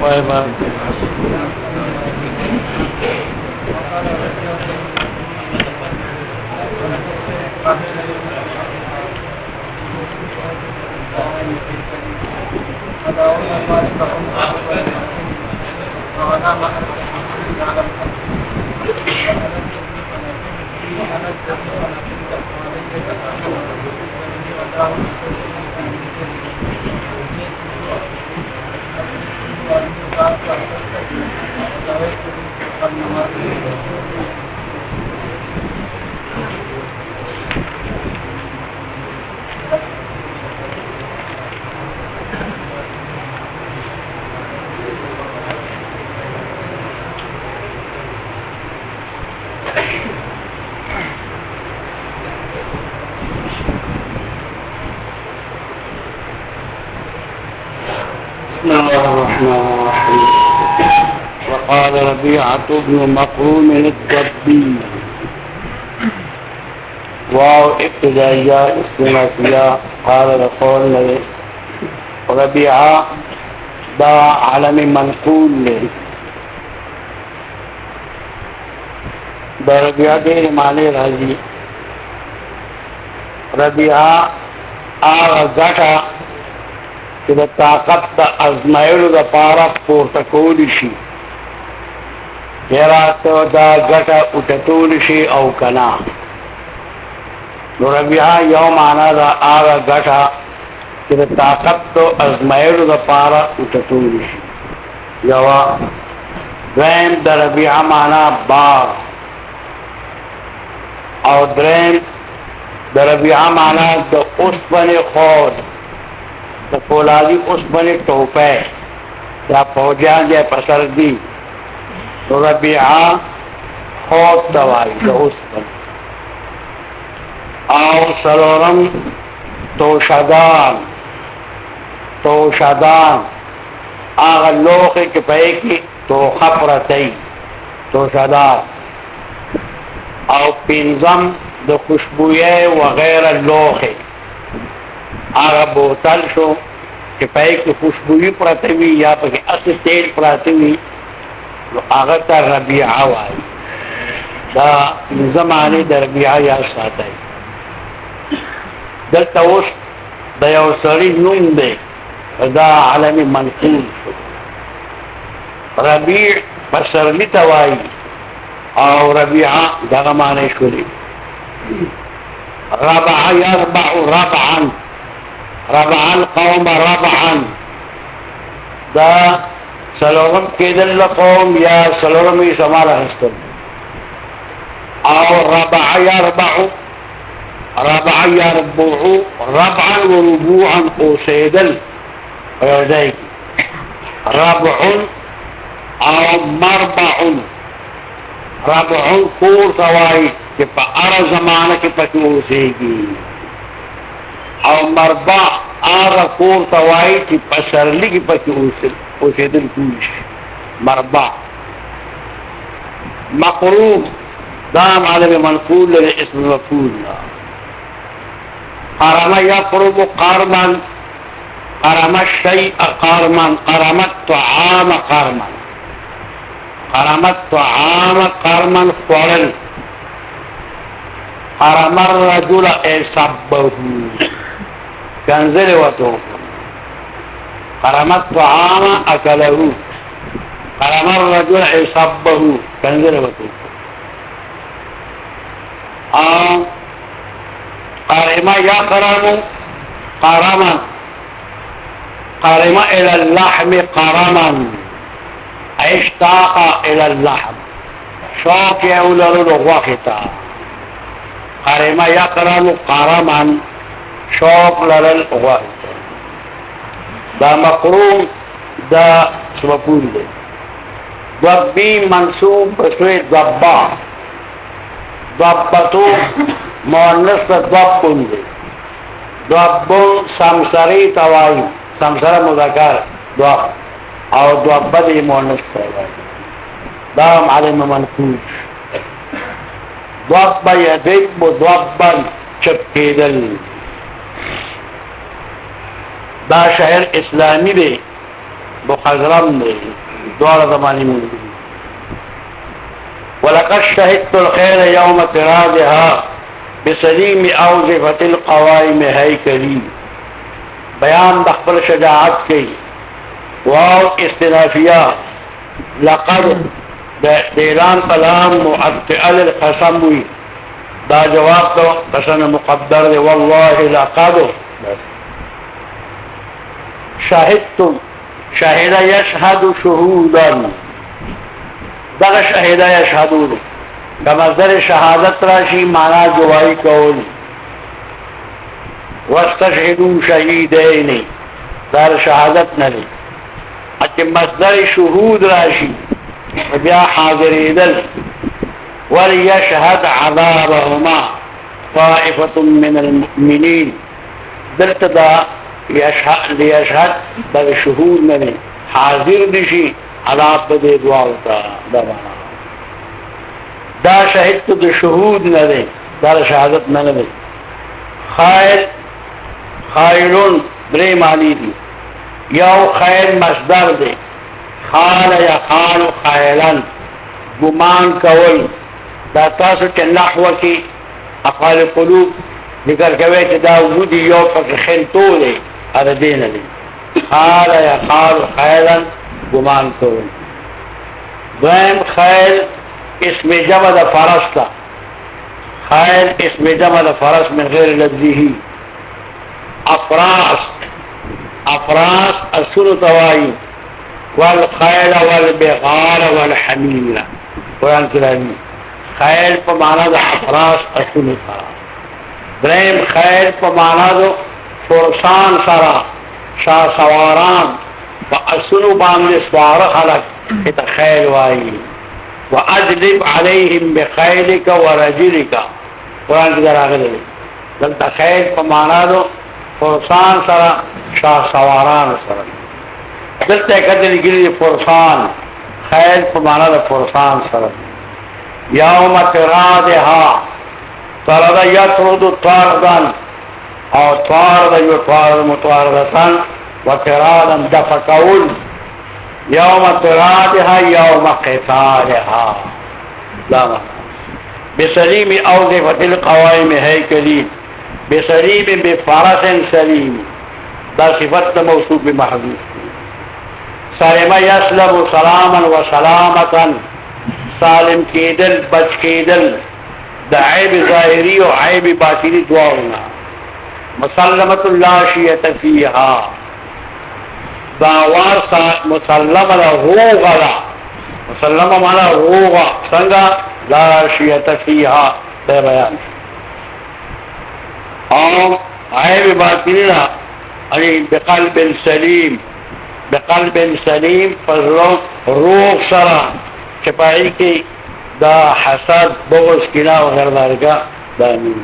Bye bye. بسم الله الرحمن الرحيم. وقال ربيعة بن مخروم الضبي واو ابتدائية استنافية قال لقول ربيعة دا علم منقول له دا ربيعة دے معنی راضی ربيعة آغا زکا چې د طاقت د ازمایلو د پاره پورته کولی شي چېرته دا ګټه اوچتولی شي او که نه نو ربیعه یو معنا ده هغه ګټه چې د طاقت د ازمایلو د پاره اوچتولی شي یوه دویم د ربیعه معنا بار او دریم د ربیعه معنا د اوسپنې خود د فولادي اوسپنې ټوپی یا فوجیان دی پسر دی نو ربیعه خود ته وایي د اوسپنې او څلورم توشدان هغه لوښې چې په یې کې توخه پرته وي توشدان او پنځم د خوشبویۍ وغیره لوښې هغه بوتل شو چې په یې کې خوشبویي پرته وي یا پکې اصل تیل پراته وي نو هغه ته ربیعه وایي دا پنځه معنی د ربیعه یاد ساتئ دلته اوس د یو سړي نوم دی دا علم منقول شو ربیع پسرلي ته وایي او ربیعه دغه معنی شولې ربع یربع ربعا ربع القوم ربعا دا سلورم کېدل قوم یا سلورمې شمال اخیستل او ربع یربع ربع يربع ربعا وربوعا اوسیدل ویوځای ربع او مربع ربع کور توای چې په هره زمانه کې پکې اوسېږي او مربع هغه کور توای چې په سرلي کې پکې اوسېدل کوي مربع مقروب دام علم منقول لاسم مفعول قرم يقرب قرما قرم الشيء قرما قرم الطعام قرما قرم الطعام قرما فرل قرم الرجل سبه كنزل وتوف قرم الطعام أكله قرم الرجل سبه كنزل وتوف قرم يقرم قرما قرم إلى اللحم قرما اشتاق إلى اللحم شوق يولر الغوختا قرم يقرم قرما شوق للغوختا دا مقروم دا سبپون دے ضبی منصوب بسوی ضبا ضبطو مؤنث ضبطون دے ضبون سمسری توائی سمسر مذکر ضب او ضبط مؤنث توائی دام علم منقوش ضب یدک ضبا دا شعر اسلامی دی مخضرم دی دوار زمانی موجود ولقد شهدت الخير يوم اعتراضها بسليم اوظفة القوائم هيكلي بیان د خپل شجاعت کوي واو استنافیه لقد د اعلان کلام مؤتل القسم وي دا جواب تو قسم مقدر دی والله لقد شهدت شهد يشهد شهودا دا شهد يشهدون کمزدر شهادت راشي معنا گواہی کول واستشهدوا شهيدين دار شهادت نلی اچه مصدر شهود راشي بیا حاضریدل وليشهد عذابهما طائفة من المؤمنين دلت دا ليشهد دا شهود نلی حاضر نشي عذاب دے دعاوتا دا شهدت دا شهود نلی دار شهادت نلی خائلون درې معنی دي یو خیر مصدر دی خال یا خال خائلن ګمان کول دا تاسو چې نحوه کې افعال قلوب ذکر کوي چې دا وجود یو په خلطو دی اره دین دی خال یا خال خائلن ګمان کول دویم خیل اسم جمع د فرس تا خیل اسم جمع د فرس من غیر لفظه افراس السنو توائی والخیل والبغال والحمیل قرآن کرامی خیل پا مانا دا افراس السنو سرا درہم خیل پا مانا دا فرسان سرا شاہ سواران پا السنو باندے سوار خلق اتا خیل وائی وَأَجْلِبْ عَلَيْهِمْ بِخَيْلِكَ وَرَجِلِكَ قرآن کی در آگے دے دلتا خیل پا مانا دو فرسان سرا شاہ سواران سرا دلتا کدر گلی فرسان خیل پا مانا دو فرسان سرا یوم ترادها ترد یطرد طاردن او طارد یطارد مطاردتن وترادا دفقول یوم ترادها یوم قتالها لا بسلیم اوظفة القوائم هيكلي بسلیم بفرس سلیم دا صفت موصوف بمحذوف سالم يسلم سلاما وسلامة سالم کیدل بچ کیدل دا عیب ظاهری و عیب باطنی دعاونا مسلمت لا شیعت فیها داوار مسلم روغا دا مسلم مانا روغا سنگا لا شیعت فیها دا بیان اور عیب باطنی نا بقلب سلیم بقلب سلیم فضلو روغ سرا چپائی کی دا حسد بغض کنا وغیر دارکا دا امین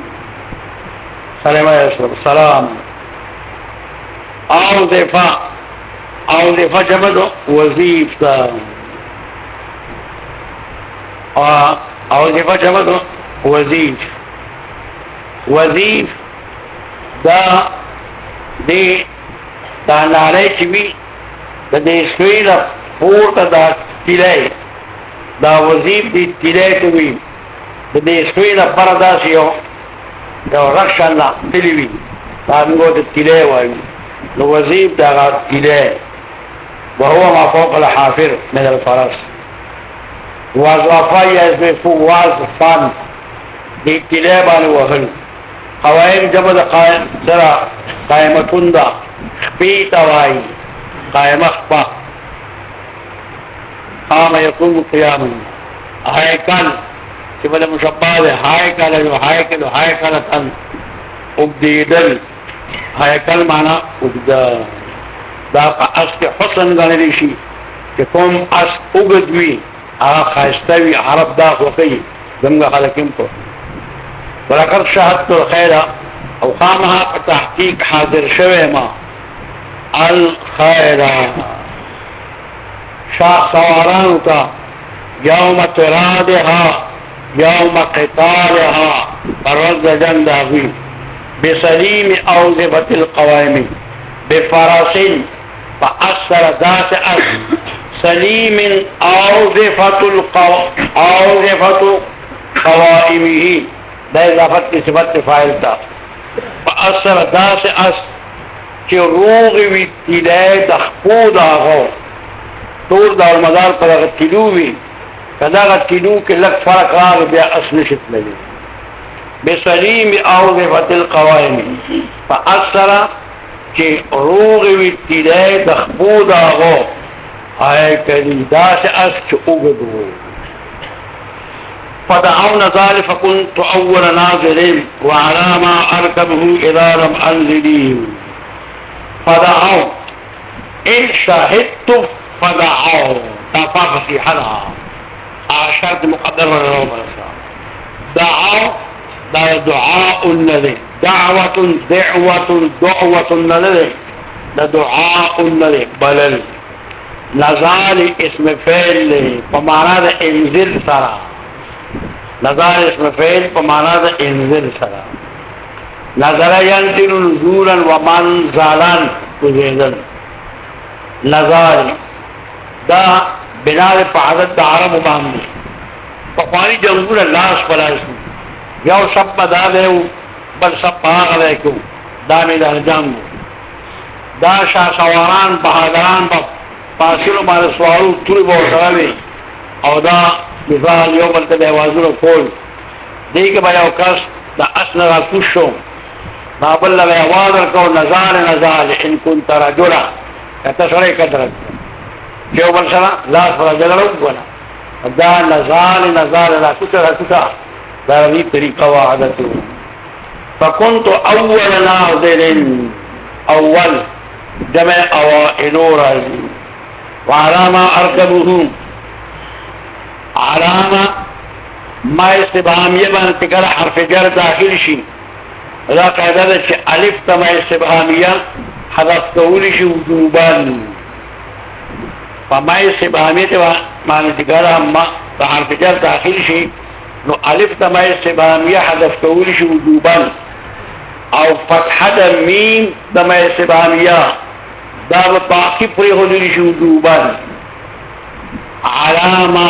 سلام علیکم سلام اوظفہ جمع دو وظیف دا اوظفہ جمع دو وظیف دا دی دا نارائی چوی دا دی سوی دا پورتا دا تیلائی دا وظیف دی تیلائی توی دا دی سوی دا پردا save the رکشان the تلیوی the انگو the تیلائی why the وظیف دا غا تیلائی وهو ما فوق الحافر من الفرس وظفا یا اسم فواز فان دی تیلائی بانی وحل قوائم جمع دا قائم سرا قائمتون دا خپیت وائی قائم اخپا قام یقوم قیاما حیکل چی بدا مشبہ دے حیکل جو حیکلتن ابدیدل حیکل مانا ابدا دا پا اس کے حسن گانے شی کہ کم اس اگدوی آغا خائستوی عرب دا خوقی زمگا خلقیم کو ولقد شهدت الخير او قامها تحقيق حاضر شوه ما الخير شاہ سواران کا یوم ترادها یوم قتالها پرورد جنداغی بسلیم اوظفة القوائم بفرس فأثر ذات أس سليم أوزفة قوائمه دا اضافت کی صفت فائل تا فأثر ذات أس چه روغ وی تیلای دخپو داغو طور دا مدار پر اگر تلو وی کدا اگر تلو کے لگ فرق راغ بیا أس نشت لگی بسلیم أوزفة القوائم فأثر چه روغ وی تیلای دخپو داغو آئے کری دا سے اس چه اگدو فدعون ذال فكنت أول ناظر وعلى ما أركبه إذا لم أنزلي فدعوا إن شاهدت فدعوا تفاق في حدا شرط مقدر ولو دعوا دعاء الذي دعوة الذي دعاء الذي بلل نزال اسم فعل پمانا دا انزل سرا نزال اسم فعل پمانا دا انزل سرا نزل ينزل نزولا ومنزلا کزیدن نزال دا بنا دا عدد دا عرب باندی پخوانی جنگون اللہ اسپلاسو یو سب دا دیو بل سب پاغ دیکو دا میدان جنگو دا شاہ سواران بہادران پاسلو مال سوارو توری بور سراوی او دا مثال یو بلتا دا وازورو کول دیگه با یو کس دا اسن را کشو نابل لگا وادر کو نزال ان کنت رجلا کتا سرائی کدرد یو بل سرا لاس پر جلرو کنا دا نزال را کتا دا رضی طریقہ وعدتو فکنت اول ناظر اول جمع اوائلو رازی وعلامة أركبه علامة ما استبهامية بانتقال حرف جر داخل شي لا قاعدة شي ألف تما استبهامية حذف قولي شي وجوبا فما استبهامية ما انتقال ما حرف جر داخل شي نو ألف تما استبهامية حذف قولي شي وجوبا أو فتحة ميم تما استبهامية دا باقی پری خودلی شو دوبان علامہ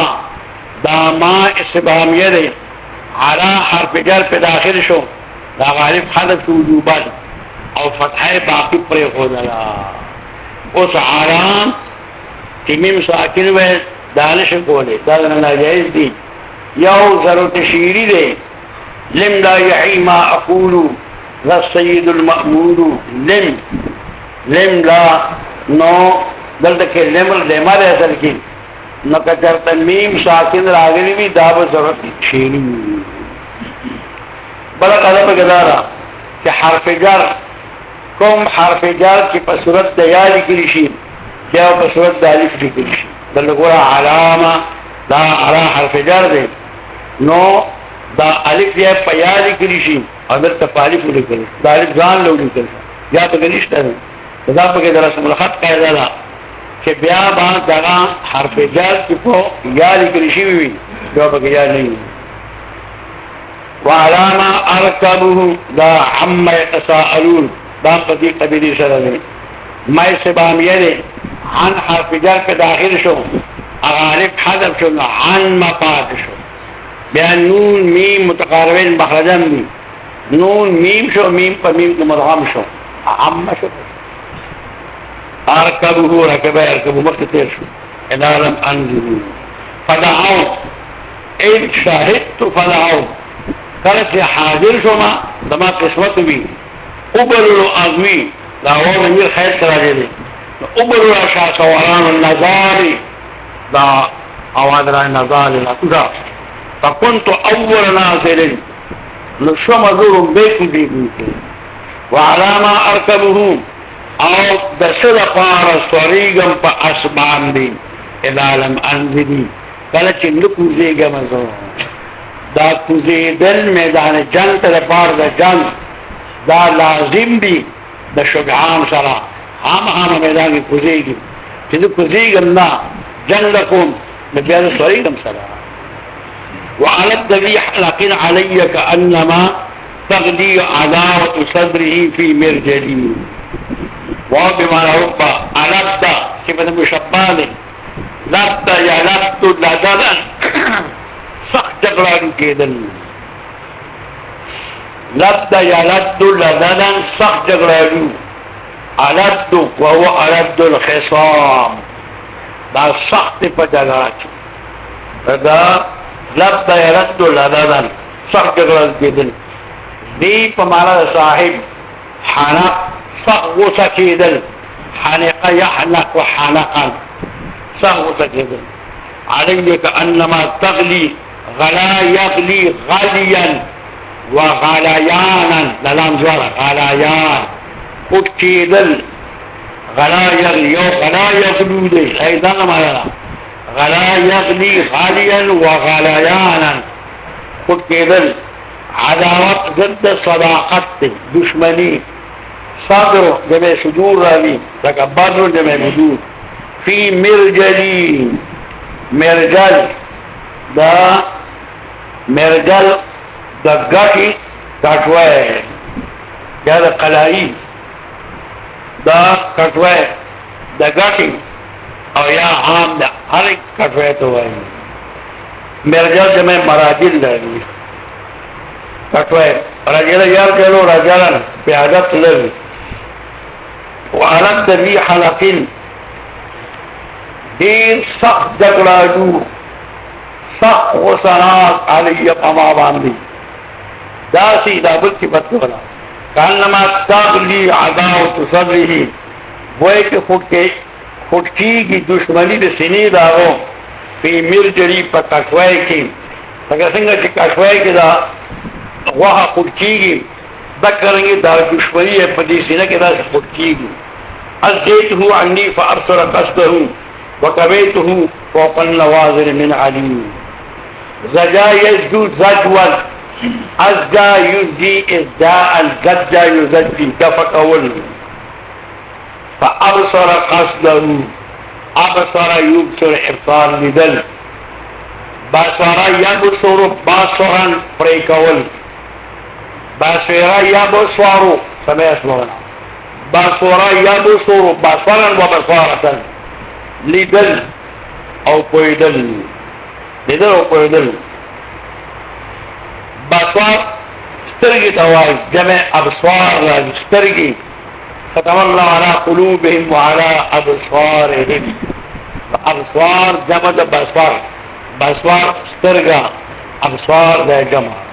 دا ما استبهامیه دی علا حرف جر پی داخل شو دا غالب حدث شو دوبان او فتحه باقی پری خودلا اس علام تیمیم ساکن وی دانش کولے دا ناجائز دی یو ضرورت شیری دی لم لا یحی ما اقولو ذا السید المأمول لم لا نو دلته کې لمر لمر اصل کې نو کچرته میم ساکن راغلی وی دا به ضرورت شینی بل قضا په ګدارا چې حرف جر کوم حرف جر چې په صورت د یا لیکل شي یا په صورت د الف لیکل شي دلته ګوره علامه دا علا حرف جر دی نو دا الف یا په یا لیکل شي او دلته په الف لیکل دا الف ځان له لیکل یا په ګلیشته دا پکې در رسم الخط قاعده ده چې بیا با دغه حرف جر چې په یا لیکل شي وي دا پکې یا نه وي وعلامه ارکبه دا عم يتساءلون دا په دې قبیله سره ده ما استبهامیه ده عن حرف جر په داخل شو غالب حذف شو عن مفاد شو بیا نون میم متقاربین مخرجن دي نون میم شو میم په میم کې مدغم شو عم شو ارکبه رکبه ارکبه مخت تیر شو اذا لم انزلو فدعو ان شاهدت فدعو کله چې حاضر شوما دما قسمت وی قبلوا اغوی دا وو میر خیر کرا دی قبلوا شاء سواران النظار دا اواز را نظار لا تدا فكنت اول ناظر نشم زور بیت دی وعلامه اركبه او دسر پار سوریگم پا اسمان دی اذا لم انزلی کله چې نکوزیگم ازو دا کوزیدل میدان جنگ تر پار دا جنگ دا لازم دی دا شجعان سرا هم میدان کی کوزیگی چې کوزیگم نا جنگ کم نبیان سوریگم سرا وعلى الذي حلق علي كأنما تغلي عداوة صدره في مرجلي واو بمعنى ربا علبت صفة مشبهة لبت يلبت لدلا سخت جغران کېدل لبت يلبت لدلا سخت جغران علبت وهو علبت الخصام دا سخت په جګړه کې دا لبت يلبت لدلا سخت جغران کېدل دی په معنا صاحب حنق صغو سكيدل حنق يحنق وحنقا صغو سكيدل عليه كأنما تغلي غلا يغلي غليا وغليانا للام زوار غليان كيدل غلا يغلي غلا يغلو دي ايضا ما يرى غلا يغلي غليا وغليانا كيدل عداوت ضد صداقت دشمنی صدر جمع صدور راوی لکه بدر جمع بدور فی مرجلی مرجل دا مرجل دا گٹی کٹوئے یا دا قلائی دا کٹوئے دا گٹی او یا عام دا ہر ایک کٹوئے تو ہے مرجل جمع مراجل راوی کټوي رجل يرجل رجلا في عادت لل وعلت ذي حلق دين سخت جګړاجو سخت غسنات علي قما باندې داسي دا بل صفت ولا کانما تغلي عداوت صدره وای کې خټکیږي دشمنی د سینې داغو په مرجری په کټوي کې څنګه چې کټوي کې دا وها خودکیږي ذکرنګي دا دشمنی په دې سینه کې دا خودکیږي ازيته عني فارسل قصده وكبيته فوق النوازل من علي زجا يزجو زجوا ازجا يزجي ازجاء زجا يزجي كفقول فابصر قصده ابصر يبصر ابصار لدل بصر يبصر بصرا فريكول بصيرا يبصر سمع اسمعنا بصر يبصر بصرا وبصارة لدل او قيدل لدل او قيدل بصر سترگي تواي جمع ابصار سترگي ختم الله على قلوبهم وعلى ابصارهم ابصار جمع بصر بصر سترگا ابصار ده جمع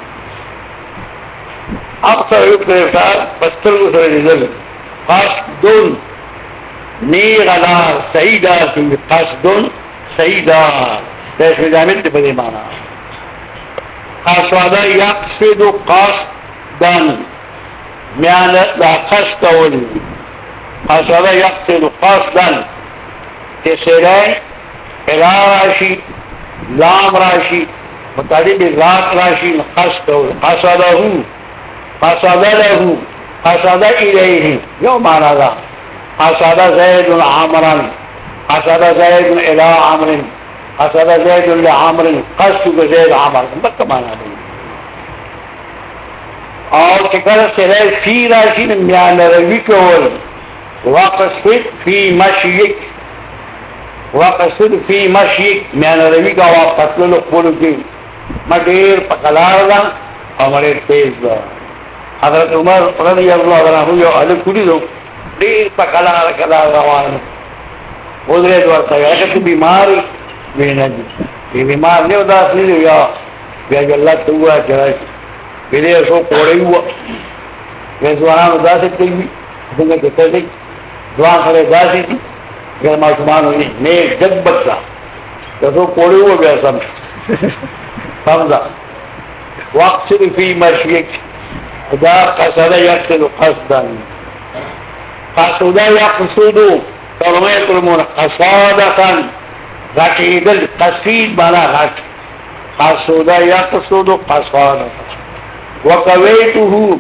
ابصر يقدر بسترگو سره دل قصد نيغلا سيدا في قصد سيدا ده جامد په دې معنا قصد يقصد قصدا معنى لا قصد ول قصد يقصد قصدا تسرای راشي لام راشي متعلق بالذات راشي قصده قصد له قصد إليه يوم معنى ذا قصد زيد عمرا قصد زيد إلى عمر قصد زيد لعمر قصد زيد عمر بس معنى ذا اور چکر سرائے فی راشی میان روی کول وقصد فی مشیک وقصد فی مشیک میان روی کا واپس لو خپل کی مډیر پکلار دا امر تیز دا حضرت عمر رضی اللہ عنہ یو ال کړي دو ډیر پکلار کلار روان ودرې ورته هغه بیماری ویني دي بیمار نه ودا اصلي یا بیا الله توه چرای ویلې سو کوړې و وېزوانو داسې کوي څنګه ته دې ځوان سره داسې دي ګرما سمانو نه جبتا ته سو کوړې و بیا سم سمدا وقت فی مشیک دا قصد یقصد قصدا قصد یقصد فرمه کرمون قصادتا غټید القصید بنا غټ قصد یقصد قصادتا وقويته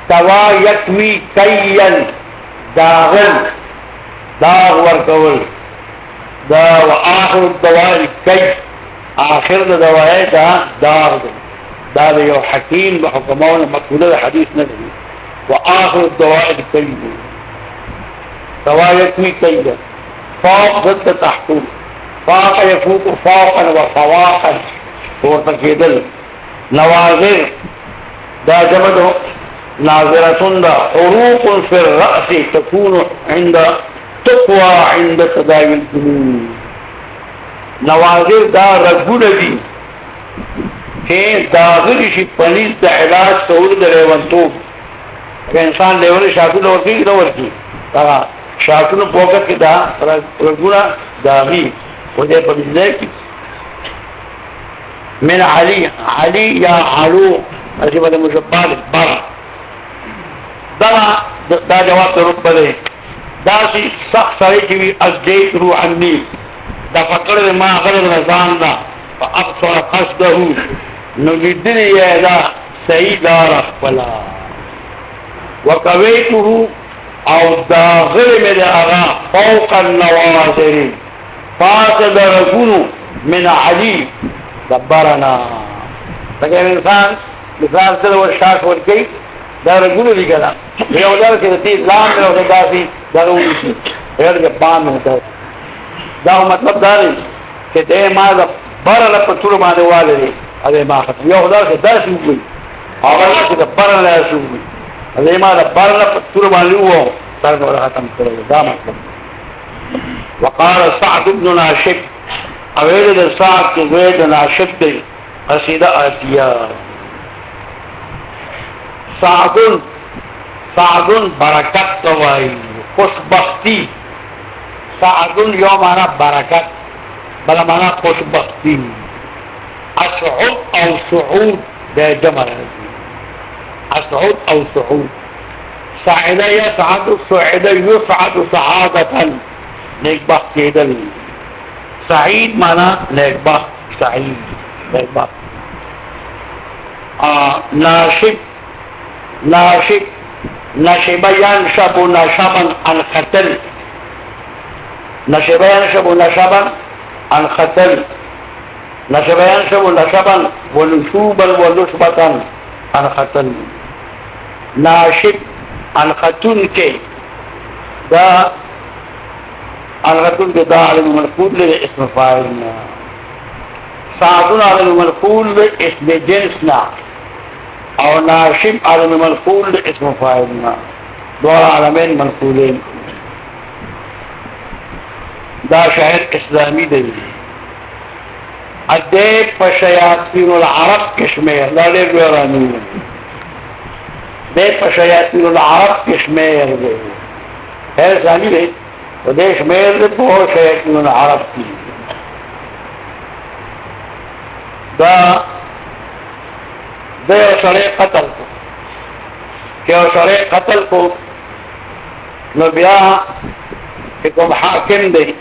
توا يكوي كيا داغل داغ ورکول دا واخر الدواء كي اخر الدواء دا داغ دا یو حکیم بحکمونه مقوله حدیث نه دی واخر الدواء كي روايتي كيدا فوق ضد تحت فاق يفوق فوقا وفواقا ورتكيدل نواظر دا جمده ناظرة دا عروق في الرأس تكون عند تقوى عند تداوي الجنون نواظر دا رگون دی کہ داغلی شی پنیز دا علاج سعود دا لیونتوب کہ انسان لیون شاکون ورکی کی نورکی شاکون پوکر کی دا رگون داغی خودے پنیز دے کی من علی یا علو عجیبت مشبال بر دا جواب رب دے دا سی سخت سرے چوی ازدیت روحانی دا فکر ما غرر نظام دا فاقصر قصده نجدنی دا سیدار اخفلا وکویته او داغر میں اغا فوق النوازر فاسد رگونو من علی دبرنا لیکن انسان مثال سے وہ شاک ورکی دا رگونو دی کنا یو دار کے تی لام میں ہوتا داسی ضروری سی غیر کے بام میں ہوتا دا مطلب داری کہ دے ما دا برا پتور مانے والے دی ادے ما ختم یو خدا سے درس ہوئی اور اللہ سے برا لے سو ہوئی ادے ما دا برا پتور مانے وہ سر کو ختم کرے دا مطلب وقال سعد بن ناشب اویل دا سعد کے زید ناشب دی قصیدہ آتیا سعدن برکت قوائی خوشبختی سعدن یو مانا برکت بلا مانا خوشبختی اسعود او سعود ده جمع رہتی اسعود او سعود سعیدہ یسعد سعیدہ یسعد سعادتا نیک بخت کیدل سعید مانا نیک بخت سعید نیک بخت ناشب نشب ينشب نشبا عن ختل نشب ينشب نشبا عن ختل نشب ينشب نشبا ونشوبا ونشبة عن ختل ناشب عن ختن کے دا عن ختن کے دا علم الملفول لاسم فاعلنا سعدنا علم الملفول اسم جنسنا او ناشب علم منقول اسم فاعلنا دور علمين منقولين دا شاعر اسلامی دی ادیب فشیاطین العرب کشمیر دا دیر بیرانی دیب فشیاطین العرب کشمیر دی خیر اسلامی دی و دی شمیر دی بہت شیاطین العرب کی دا دے سڑے قتل کو کہ سڑے قتل کو نو بیا کوم حاکم دی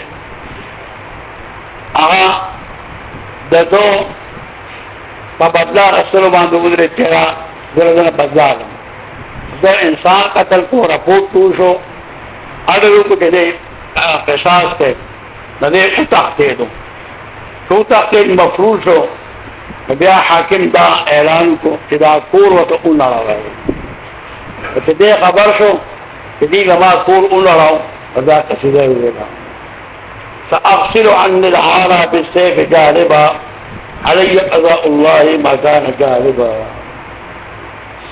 آغا دو پا بدلا رسول باندو گزرے تیرا دردن بدلا دو انسان قتل کو رپورٹ پوشو اڈرو کو کہ دے قصاص تے ندے شو تختے دو شو تختے مفروض ہو بیا حاکم دا اعلان کو کہ دا کور و تو اون لڑاو کہ دے خبر شو کہ دی لما کور اون لڑاو دا قصیدہ ہوئے گا سأغسل عن العارى بالسيف جالبا علي قضاء الله ما كان جالبا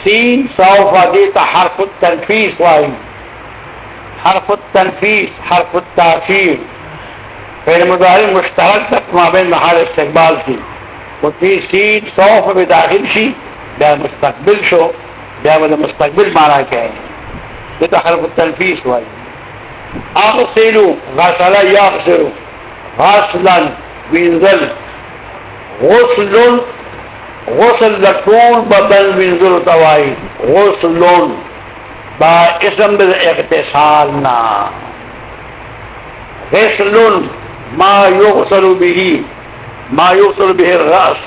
سين سوف ديت حرف التنفيس واي حرف التنفيس حرف التأثير فعل مضارع مشترك ما بين محل استقبال فيه وفي سين سوف بداخل شيء ده مستقبل شو ده مستقبل معناه كده ده حرف التنفيس واي اغسلوا غسل يغسل غسلا بينزل غسل لطول بدل بينزل تواي غسل با اسم بالاغتسالنا غسل ما يغسل به الرأس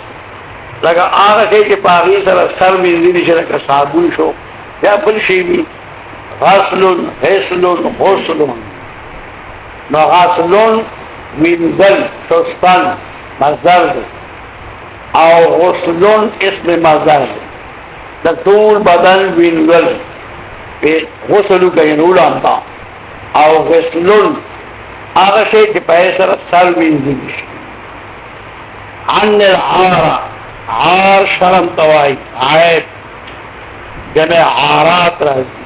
لگا آغا کہ پاغی سر سر بینزلی شرک صابون شو یا بل شی بھی غسل غسل غسل من ذل شستن مصدر او غسل اسم مصدر طول بدن من ذل غسل کا ینول انتا او غسلن هغه شی چې په سره سر وینځي عن العار عار شرم توای عیب جمع عارات راځي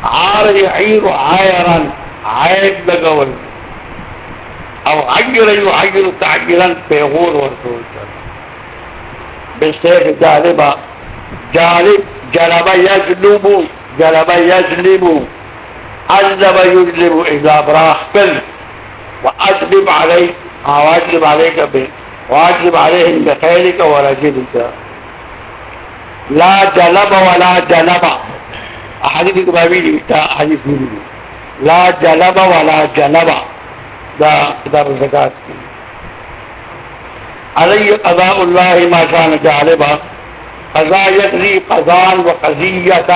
عار يعير عيرا عيب لګول او عجر يعجر تعجرا پیغور ورکول بالسيف جالبا جالب جلب يجلب جلب يجلب عذب يجلب اذا براح كل واجلب عليك واجلب عليك به واجلب عليهم بخيرك ورجلك لا جلب ولا جلب احاديث كبابي حديث لا جلب ولا جلب دا كتاب الزكاة علي قضاء الله ما كان جالبا قضاء يقضي قضاء وقضية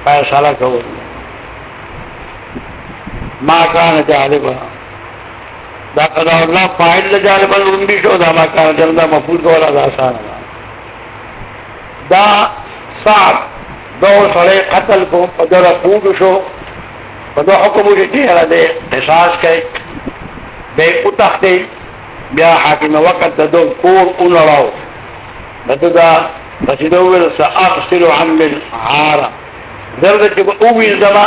فيصلك ما كان جالبا دا قضاء الله فاعل جالبا لنبي شو دا ما كان جالبا مفعول ولا دا آسان دا صعب دو سړی قتل کو په دغه پوډ شو په دغه حکم چې ډېره دی احساس کوي دی او تختې بیا حاکم وقت د دو کور اونړاو دته دا چې دا وویل سأغسل عن العار زرد چې به ووینځمه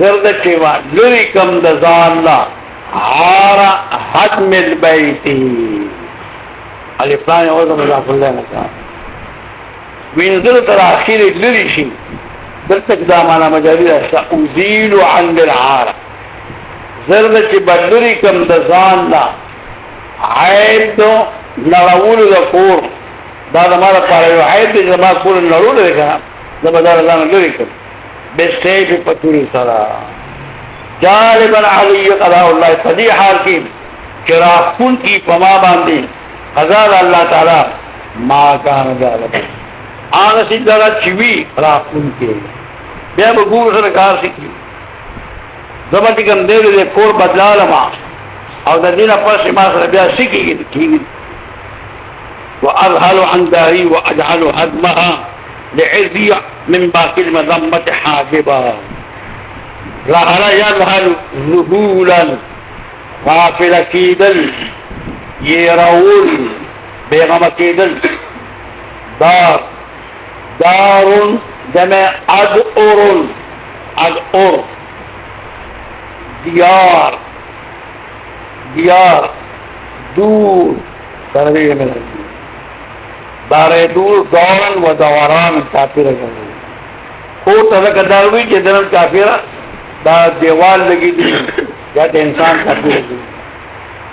زرد چې به لرې کم د ځان نه عار هدم البیت الف لام او مضاف الله نه وینځل تر اخر لري شي دلته دا معنا مجازي ده سأزيل عن العار زرد چې بدلري کم د ځان نه عیب دو نړول د کور دا د ما لپاره یو عیب دی چې ما کور نړول دی که نه زه به دا له ځانه لرې کړم بالسیف په تورې سره جالبا علی قضاء الله په دې حال کې چې راښکونکي په ما باندې قضا د الله تعالی ما کان جالبا هغه چې دغه چې وي راښکونکي بیا به ګورو سره کار سکي زه به چې کوم دی د کور بدلالم او د دې نه پس ما سره بیا سکېږي وأذهل عن داري وأجعل هدمها لعزي من باقي المذمة حاجبا رهل يذهل ذهولا غافل كيدل يرول بيغم كيدل دار جمع أدؤر ديار دور تربيه من دار دور دورا و دوران کافر کوي خو ته کداوی چې دنه کافر دا دیوال لګي دي یا د انسان کافر دي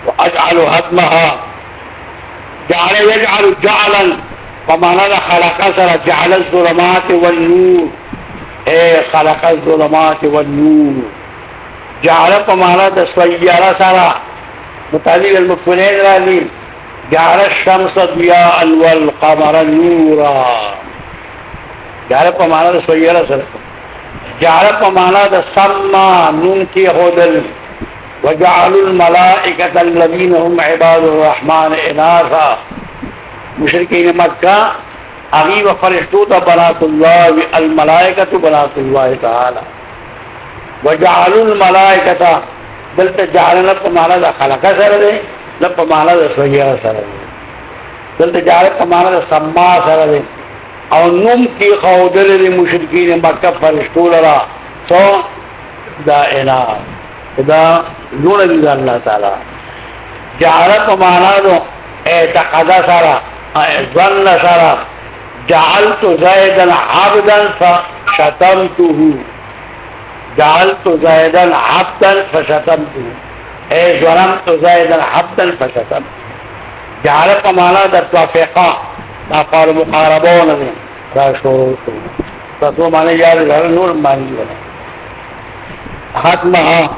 واجعل هدمها يجعل جعلا فمعنى خلق سر جعل الظلمات والنور خلق الظلمات والنور جعل فمعنى د سياره سر متعلق المفعولين راځي جعل الشمس ضياء والقمر نورا جعل پمانا دا سویرہ سر جعل پمانا دا سما نون کی خودل وجعل الملائکة الذین هم عباد الرحمن اناثا مشرکین مکہ اغیب فرشتو تا بنات اللہ الملائکة بنات اللہ تعالی وجعل الملائکة دلتا جعلنا پمانا دا خلق سر دے لپ مانا دا سویرہ سر دے دلتا جعل پمانا دا سما سر دے او نم کی خودل دی مشرکین مکہ فرشتو لرا تو دا انام دا لون دی دا اللہ تعالی جعل پمانا دا اعتقاد سرا ظن سرا جعلت زیدن عبدا فشتمته جعلت زیدن عبدا فشتمته ظلمت زيدا عبدا فشتم جعل پمانا دا توافقا دا قال مقاربون دا شروط تطو مانا یاد لر نور مانی بنا حتمها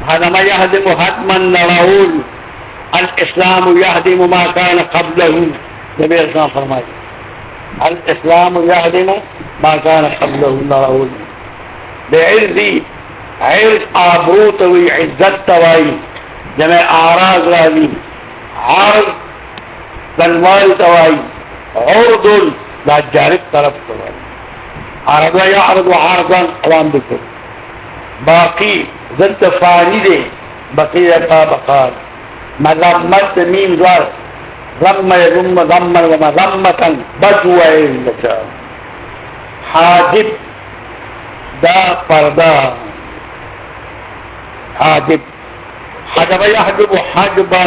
حتما يهدم حتما نرول الاسلام يهدم ما كان قبله نبي اسلام فرمائے الاسلام يهدم ما كان قبله نرول بعرضي عرض آبروت وی عزت توائی جمع آراز راضی عرض تنوال توائی عرض دا جارب طرف توائی عرض يعرض عرضا عوام بكر باقي ضد فاني دي بقية بقال مذمت ميم زار ضم يضم ضما ومذمة بدوى لك حاجب دا پردا حاجب حجب يحجب حجبا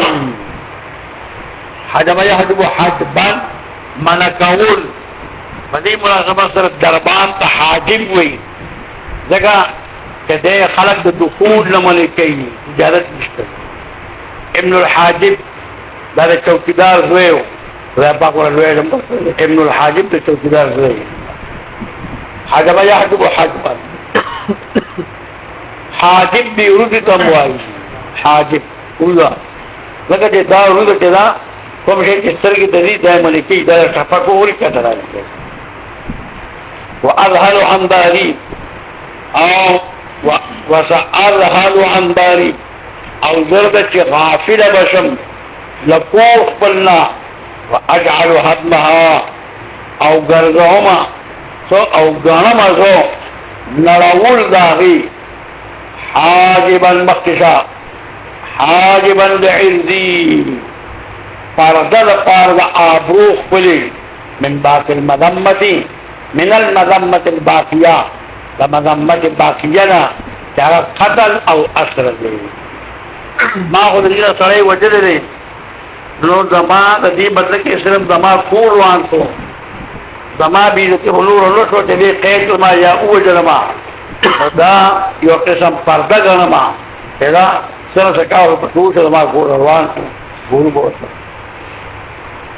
حجب يحجب حجبا منکول فدی مناسبت سره دربان ته حاجب وي ځکه چې د خلق د دخول لمنې کوي اجازه نشته ابن الحاجب دا د چوکیدار زوی و دا پاکوړه لوی ابن الحاجب د چوکیدار زوی حاجب يحجب حجبا حاجب دی ورودی تم وایي حاجب ولا لکه چې دا ورودی چې دا کوم شي چې سترګې د دې د ملکی د تفکر کړه راځي واذهل عن داري او وسأذهل عن داري او زرد چې غافل بشم لکوف بلنا واجعل هدمها او ګرځوما سو او غنما سو نړول داغي حاجبا مختشا حاجبا لعرضي پرده پرده آبروخ پلی من باقی المذمتی من المذمت الباقیہ دا مذمت باقینا چاہا قتل او اثر دے ما خود دینا سرائی وجد دے نو زمان دا دی بدل کے صرف زمان کور وان تو زمان بیزتی حلور حلوشو چلی قید ما یا اوجرما دا یو قسم پرده گنما پیدا سر سکاو پتوش زمان کور روان تو گورو بوتا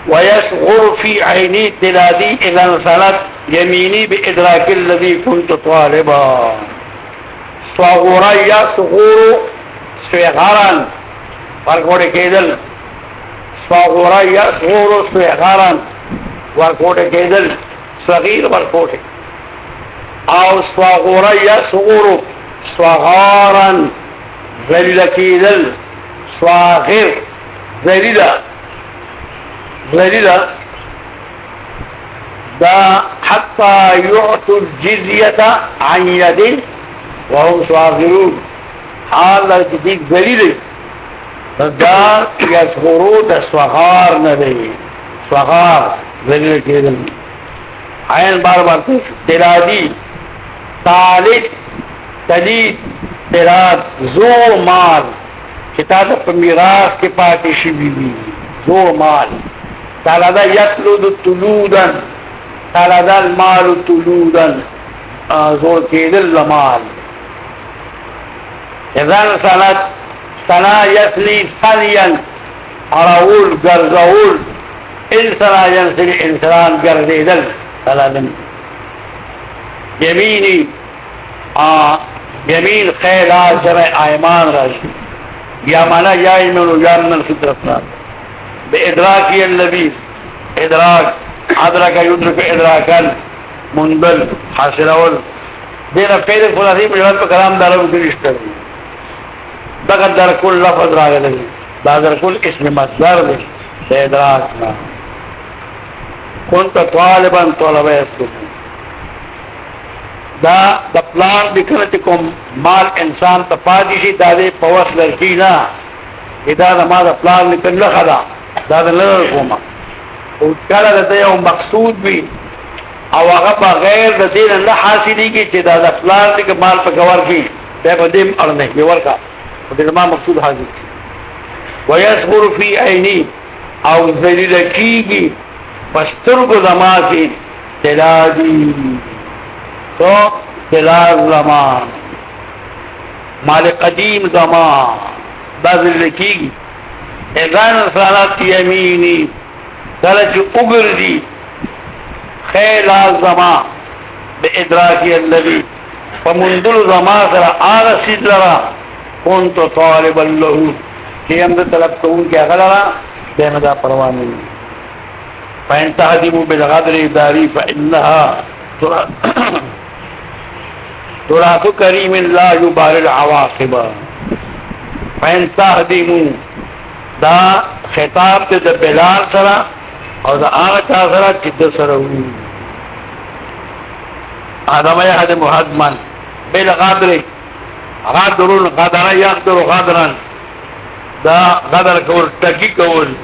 ويصغر في عيني تلادي إذا انسلت يميني بإدراك الذي كنت طالبا صغورا يصغر صغارا ورقود كيدل صغورا يصغر صغارا ورقود كيدل صغير ورقود او صغورا يصغر صغارا ذلل كيدل صغير ذلل ذليلا دا حتى يعطوا الجزية عن يد وهم صاغرون حال جديد ذليل دا يصغروا دا صغار ندي صغار ذليل كده عين بار بار تلادي طالب تلید تلاد زو مال کتاب په میراث کې پاتې شوی وي زو مال تعالی یتلود تلودن تعالی المال تلودن زور کېدل مال اذن صلات سنا یسلی سنیا اراول گرزاول انسان ينسل انسان گرزیدل سلالن یمینی یمین خیل آجر ایمان راشد یا مانا یا ایمن و یا من الفطرت بے ادراکی اللبیس ادراک ادراک یدرک ادراکا منبل حاصل اول دینا پید خلاصی مجمد پا کلام دارو درشتر دقت در کل لفظ راگ لگی در کل اسم مصدر دی بے ادراکنا كنت طالبا طلبا يسلم دا د پلان بکنه کوم مال انسان ته پاتې شي دا دې په وس لرشي نه دا د ما د پلان نکله خدا دا د لور کومه او کله د یو مقصود وي او هغه بغیر د دې نه حاصلېږي چې دا د پلان کې مال په گور کې ته په دې اړنه یو ورکا د ما مقصود حاصل شي ويصبر في عيني او ذلیل کیږي پسترګو زما کې تلادي تو تلاز زمان مال قدیم زمان بازل لکیگی اذن صلات یمینی سلچ اگر دی خیل زمان بے ادراکی اللذی فمندل زمان سر آغا سید لرا کنتو طالب اللہو کہ ہم دا طلب کون کیا غلرا دینا دا پروانی فإن تهدموا بالغدر داری فإنها تراث کریم لا یبال العواقب فإن تهدموا دا خطاب ته د بلال سره او دا هغه چا سره چې د سره وي هذا ما يهدم هدما بالغدر غدر غدر يغدر غدرا دا غدر کول تکی کول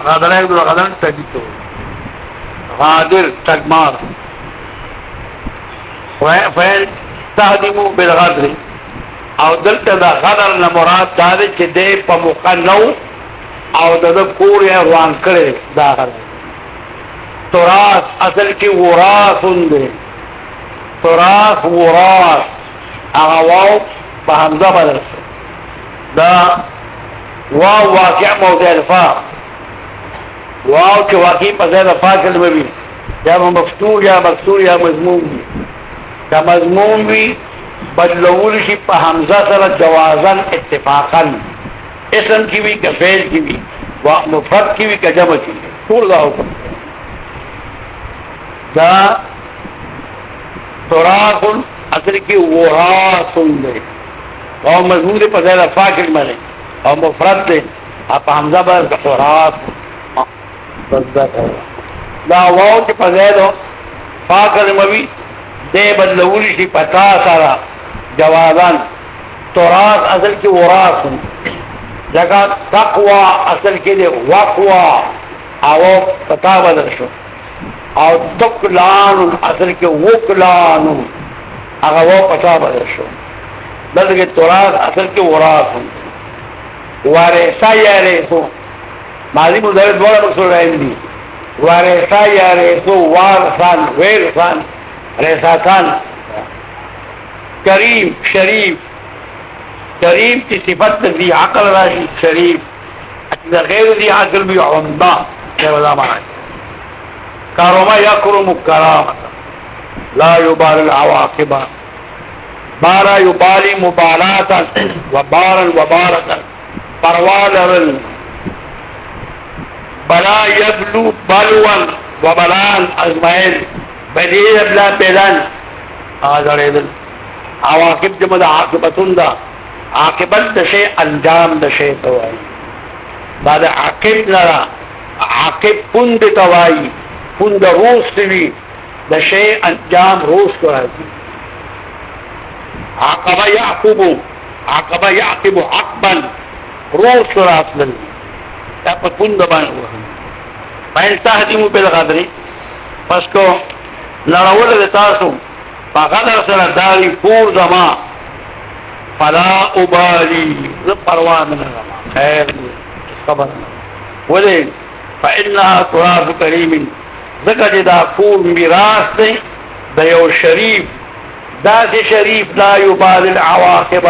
غدر يغدر غدرا تکی کول غادر تکمار فین تهدمو بالغدر او دلته دا غدر نه مراد دا دی چې دی په موقع نو او د کور یې روان کړی دا غدر تراث اصل کې وراث دی تراث وراث هغه واو په حمزه بدل دا واو واقع موضع الفاء واو چې واقع په ځای د فا کلمه وي یا مفتوح یا مکسور یا مضموم وي که مضموم وي بدلول شي په حمزه سره جوازن اتفاقا اسم کی وی که فعل کی وی و مفرد کی وی که جمع کی وی ټول دا حکم دا تراث اصل کی وراث دی او مضمون دی په ځای د فا کلمه دی او مفرد دی په حمزه باندې تراث دا واو چې په ځای د فا کلمه وی دی بدلول شي په تا سره جوازان تراث اصل کی وراث لکه تقوا اصل کی دی وقوا او پتا بدل شو او تکلان اصل کی وکلان هغه و پتا بدل شو دلته تراث اصل کی وراث وارثا یارثو ماضی مضارع دوړه مقصود راځي وارثا یارثو وارثان وارثان رثاتان کریم شریف کریم کی صفت ذی عقل راشی شریف غیر ذی عقل بھی عمدہ یہ وضع معنی کارما یکرم کرامتا لا یبال العواقب بارا یبالی مبالاتا وبارا وبارتا پروالرل بلا یبلو بلوان وبلان ازمائل بدیر بلا بیلان آزر ایدل عواقب جمع دا عاقبتون دا عاقبت دا شے انجام دا شے توائی دا دا عاقب نرا عاقب پند توائی پند روس تیوی دا شے انجام روس توائی عاقب یعقبو عقبا روس توائی دا پا پند بان فین تهدیمو بالغدری پس کو لرول دا تاسو فغدر سره داری پور زما فلا ابالی پروان نه خیر خبر ولې فانها تراث کریم ذکر دا پور میراث دی د یو شریف داسې شریف لا یبال العواقب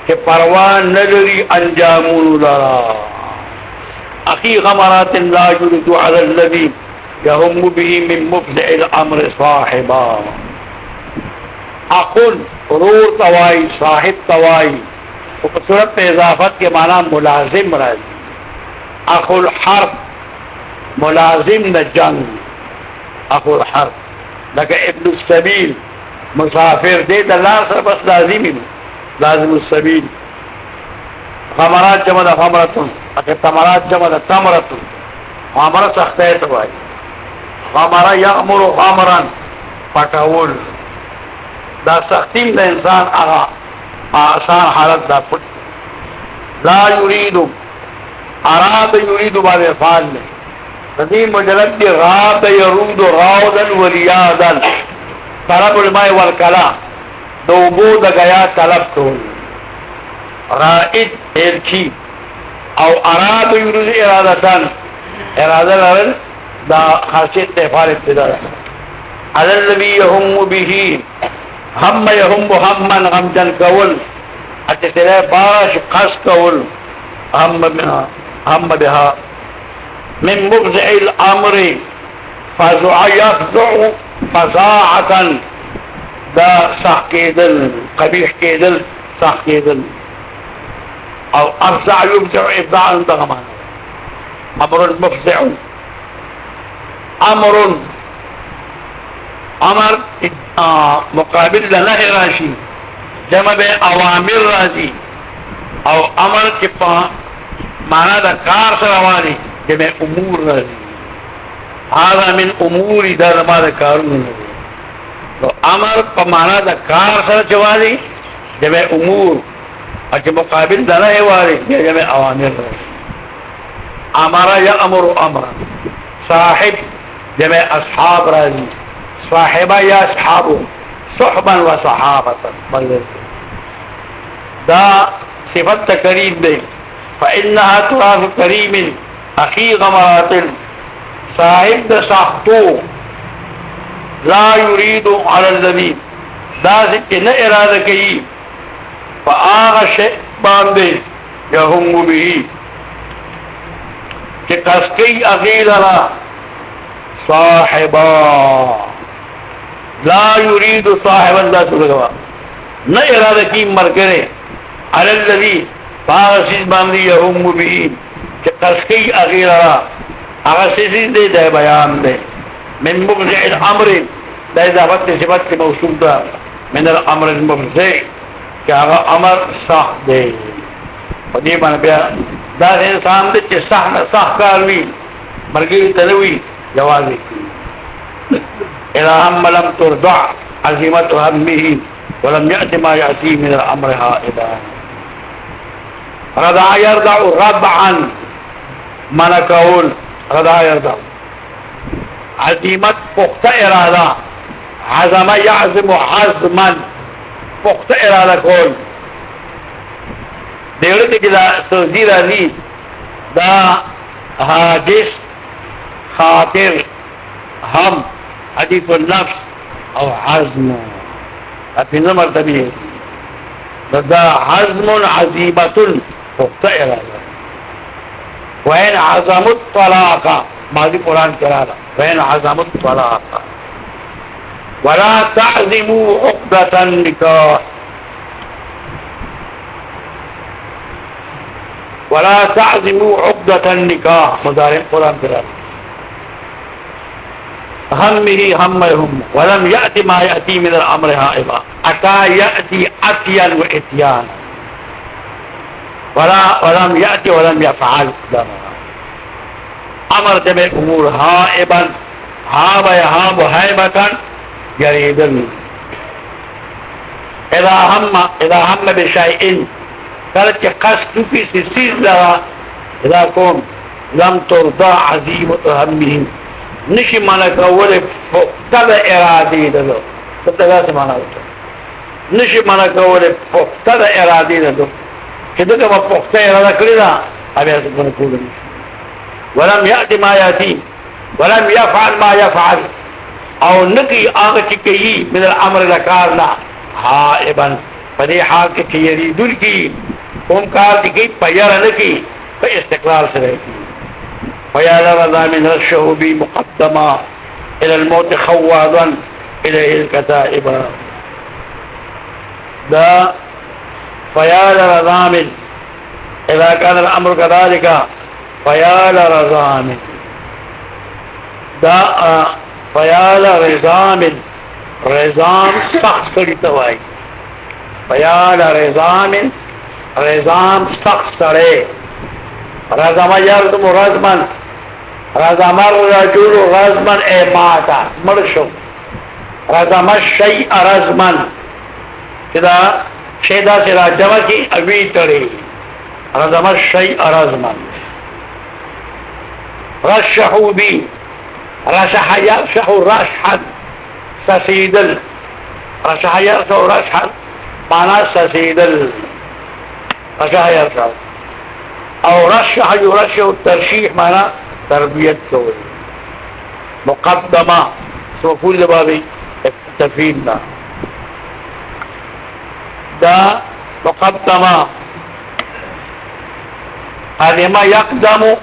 چې پروان نه لري انجامون لرا اخي غمرات لا يرد على الذي يهم به من مبدع الامر صاحبا اخن رور توائی صاحب توائی وہ صورت پہ اضافت کے معنی ملازم راضی اخو الحرب ملازم نہ جنگ اخو الحرب لکہ ابن السبیل مسافر دے دلار سر بس لازمی لازم السبیل غمرات جمع دا غمرتن اکر تمرات جمع دا تمرتن غمرت سختے توائی غمرہ یغمر غمران پٹاول دا سختیم دا انسان آغا آسان حالت دا پٹ لا یریدو اراد یریدو بعد افعال لے تدیم مجلد دی غاد یرودو غاودن وریادن طلب الماء والکلا دوبو دا گیا طلب کول رائد ایرچی او اراد یرودو ارادتن اراده لرل دا خاصیت افعال ابتدا علی الذی یهم به هم يهم همن غمجن کول اتتلا باش قص کول هم بها من مفزع الامر فزع يفزع فزاعة دا صح کېدل قبیح کېدل صح کېدل او افزع يفزع ابداع دغمان امر مفزع امر مقابل نهی راشی جمع بے اوامر راشی او امر کی مانا دا کار سروانی جمع امور راشی هذا من امور دا ما دا کارون تو امر په معنا د کار سره چوالي جمع امور او چې مقابل د نه واري جمع اوامر امر یامر امرا صاحب جمع اصحاب راځي صاحبا یا اصحاب صحبا وصحابه دا صفت کریم دی فانها تراث کریم اخي غمرات صاحب د ساختو لا يريد على الذي دا چې نه اراده کوي فآغا شيء باندې يهم به چې قصدي اغیلرا صاحبا لا يريد صاحبا دا سورگوا نه اراده کوي مرګره على الذي فآغا شيء باندې يهم به چې قصدي اغیلرا هغه شيء دې د بیان دی من مبدع الامر دا اضافت صفت موصول ده من الامر المبدع چې هغه امر صح دی په دې باندې بیا دا انسان د چې صح نه صح کار وي مرګي تلوي جواز اذا هم لم ترضع عزيمه همه ولم يأت ما يأتي من الامر هائبا رضع يرضع رضعا من قول رضع يرضع عزیمت پخته اراده عزم یعزم عزما پخته اراده کول دیوړه کې دا سوزی راځي دا حادث خاطر هم حدیث النفس او عزم اپینځه مرتبه دا عزم عزیمه پخته اراده وین عزم الطلاق ماضی قرآن کرانا وین عزم الطلاق ولا تعزموا عقدة النكاح ولا تعزموا عقدة النكاح مضارع قرآن کرانا همه همهم ولم يأتي ما يأتي من الأمر هائبا أتى يأتي أتيا وإتيانا ولم يأتي ولم يفعل امر جمع امور هائبا هاب يهاب هائبة يريدن اذا هم بشيء کله قصد في سيسيز لها اذا كون لم ترضى عزيمة همهم نشي مانا کول فقد ارادي دلو ستگا سے مانا ہوتا نشي مانا کول فقد ارادي دلو کہ دغه فقد اراده کړی دا بیا څنګه کول ولم يأتي ما يأتي ولم يفعل ما يفعل او نقي آغا چکی من الامر لکارنا حائبا فدی حال کی یریدل کی قوم کار دی کی پیر نکی فی استقلال سے رہتی فیال رضا من رشه بی مقدما الى الموت خواضا الیه الكتائبا دا فیال رضا من اذا كان الامر كذلك فیال رضامن دا فیال رضامن رضام سخت سڑی توائی فیال رضامن رضام سخت سڑے رضم یرضم رضمن رضم الرجل رضمن اے ماتا مرشو رضم الشیء رضمن کدا شیدہ سے راجمہ کی ابھی تڑی رضم الشیء رضمن رشحوا بي رشح يرشح رشحا سسيدل رشح يرشح رشحا معنى سسيدل رشح يرشح او رشح يرشح الترشيح معنى تربية كوي مقدمة مفعول بابي تفيدنا دا مقدمة قدم يقدم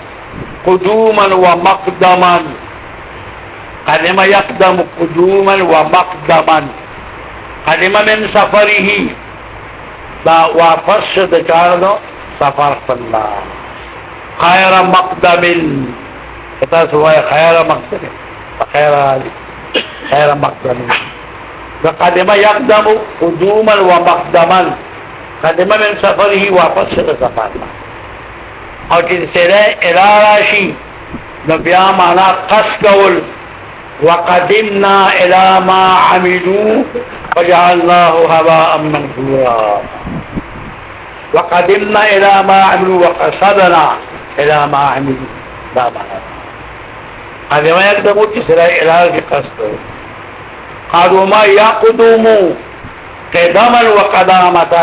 قدوما ومقدما قدم يقدم قدوما ومقدما قدم من سفره دا واپس د چارو سفر الله خير مقدم کتا سوای خير مقدم خير مقدم دا قدم يقدم قدوما ومقدما قدم من سفره واپس د سفر او چې سره اراراشي نو بیا معنا قص کول وقدمنا الى ما عملوا فجعلناه هباء منثورا. وقدمنا الى ما عملوا وقصدنا الى ما عملوا. دا معنا هذا ما يقدموا تسرائي الى قصد. قالوا ما يقدموا قدما وقدامة.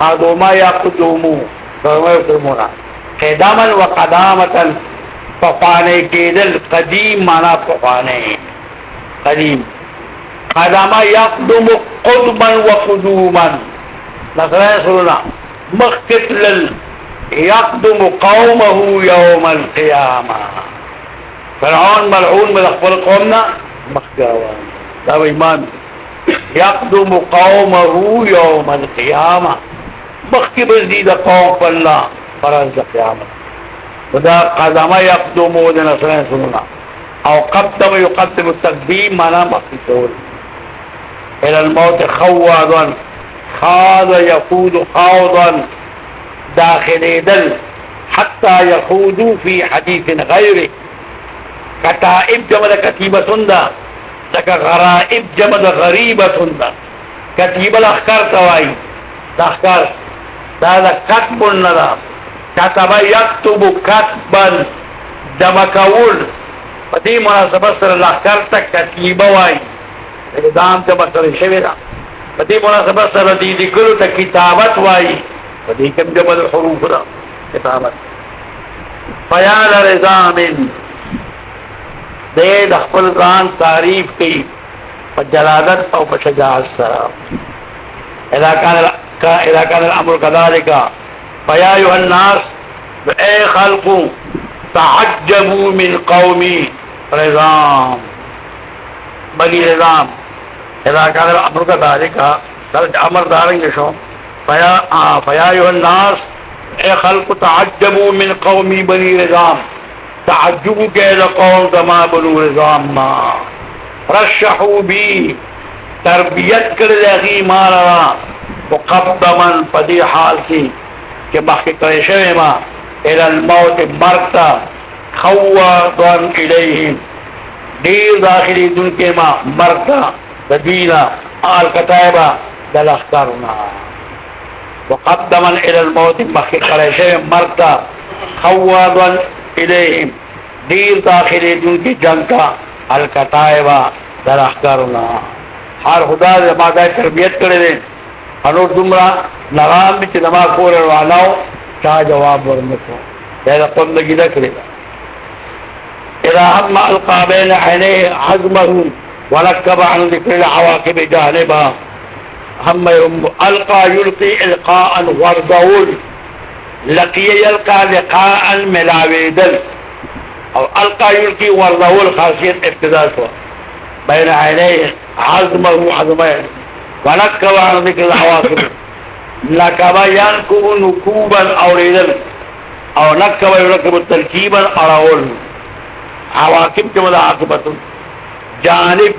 قالوا ما يقدموا فما يقدمون قدما وقدامة. پخوانے کېدل قدیم معنا پخوانے قدیم. قدما يقدم قدما وقدوما. نصرا سرنا مخکتل يقدم قومه يوم القيامة. فرعون ملعون من اخبار قومنا مخکاوان دا ایمان. يقدم قومه يوم القيامة مخکی بزدید قوم فالله فرز قیامت. ودا قدم يقدم ودنا نصرين سننا او قدم يقدم التقديم معنى مخصوص الى الموت خوضا. خاض يخوض خوضا داخل دل حتى يخوضوا في حديث غيره. كتائب جمع كتيبة سندا لك غرائب جمع غريبة سندا. كتيبة الاخكار تواي الاخكار هذا كتب الندا. كتب يكتب كتبا جمع کول پدې مناسبت سره الاخکار تک کتیبه وای دام جمع سره شوی دا. پدې مناسبت سره دې لیکلو ته کتابت وای پدې کوم جمع الحروف دا کتابت. بیان رضام دې د خپل ځان تعریف کوي په جلادت او په شجاعت سره. اذا كان الامر كذلك فيا أيها الناس اے خلقوا تعجبوا من قومي رضام بني رضام. اذا كان الامر كذلك درج امر دارنگے شو فيا أيها الناس اے خلق تعجبوا من قومي بني رضام. تعجب کے قوم دما بنو رضام ما رشحوا بي تربیت کړل مارا مقدما پدی حال کی کہ مخی کرشوی ما الى الموت مرتا خوضا الیہم دیر داخلی دن کے ما مرتا تدوینا آل کتائبا دل اخکارنا. وقدما الى الموت مخی کرشوی مرتا خوضا الیہم دیر داخلی دن کی جنگ کا الکتائبا دل اخکارنا. ہر خدا دے مادہ تربیت کرے دیں انور دمرا نغام میں چنما کور رواناو چاہ جواب ورنکو جیسا قد لگی ذکرے گا. اذا هم القى بين عينيه عزمه ونكب عن ذكر العواقب جانبا. هم القى يلقي القاء وردول لقي يلقى لقاء ملاويدل او القى يلقي وردول خاصية ابتداء بين عينيه عزمه عزمه ونكب عن ذكر العواقب. نكب ينكب نكوبا أوريدا او نكب يركب تركيبا أراول. عواقب جمع عاقبة جانب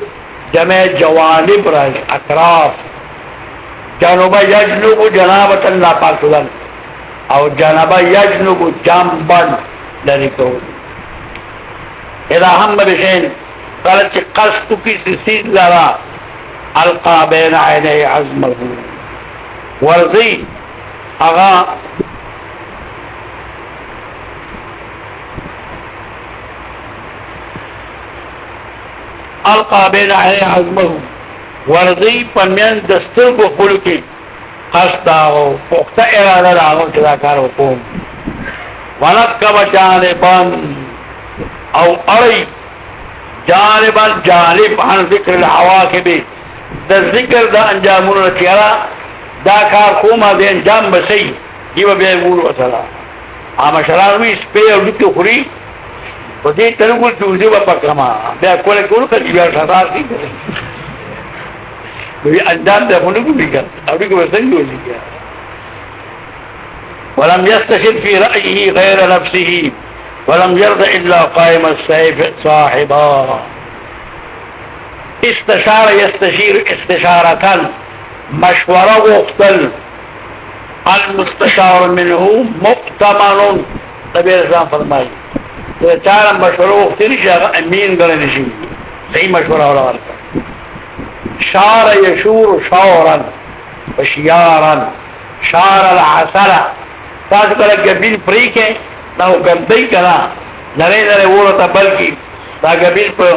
جمع جوانب راج اطراف. جنوب يجنب جنابة لا پاکدن او جنب يجنب جنبا لرکول. اذا هم بشين قالت قصد في سيد لرا القى بين عينيه عزمه ورضي اغا القى بين عينيه عزمه ورضي پمین دستر کو خلقی قصداغو پختہ ارادہ داغو چدا کار حکوم. ونکب جانبا او اری جانبا جانب عن ذکر العواقب دا ذکر دا انجامون چیرا دا کار خوما دے انجام بسی یہ بے بول وصلا. آما شرانوی سپے اور دکی خوری و دی تنگل چوزی و پکرما بیا کولے کولو کر بیار شتار کی کرے وہی انجام دے خونکو بھی کر اوری کو بسنگی ہوئی کیا. ولم يستشد في رأيه غير نفسه ولم يرض إلا قائم السيف صاحبا. استشار يستشير استشارة مشورة وقتل المستشار منه مؤتمن. نبی اسلام فرمائی چارا مشورہ وقتی نشی آگا امین کرنے نشی صحیح مشوره ورکړه. شار یشور شورا وشیارا شار العسل. تاسو کله ګبیل پرې کې دا ګندۍ کړه نری نری ورته بلکې دا ګبیل په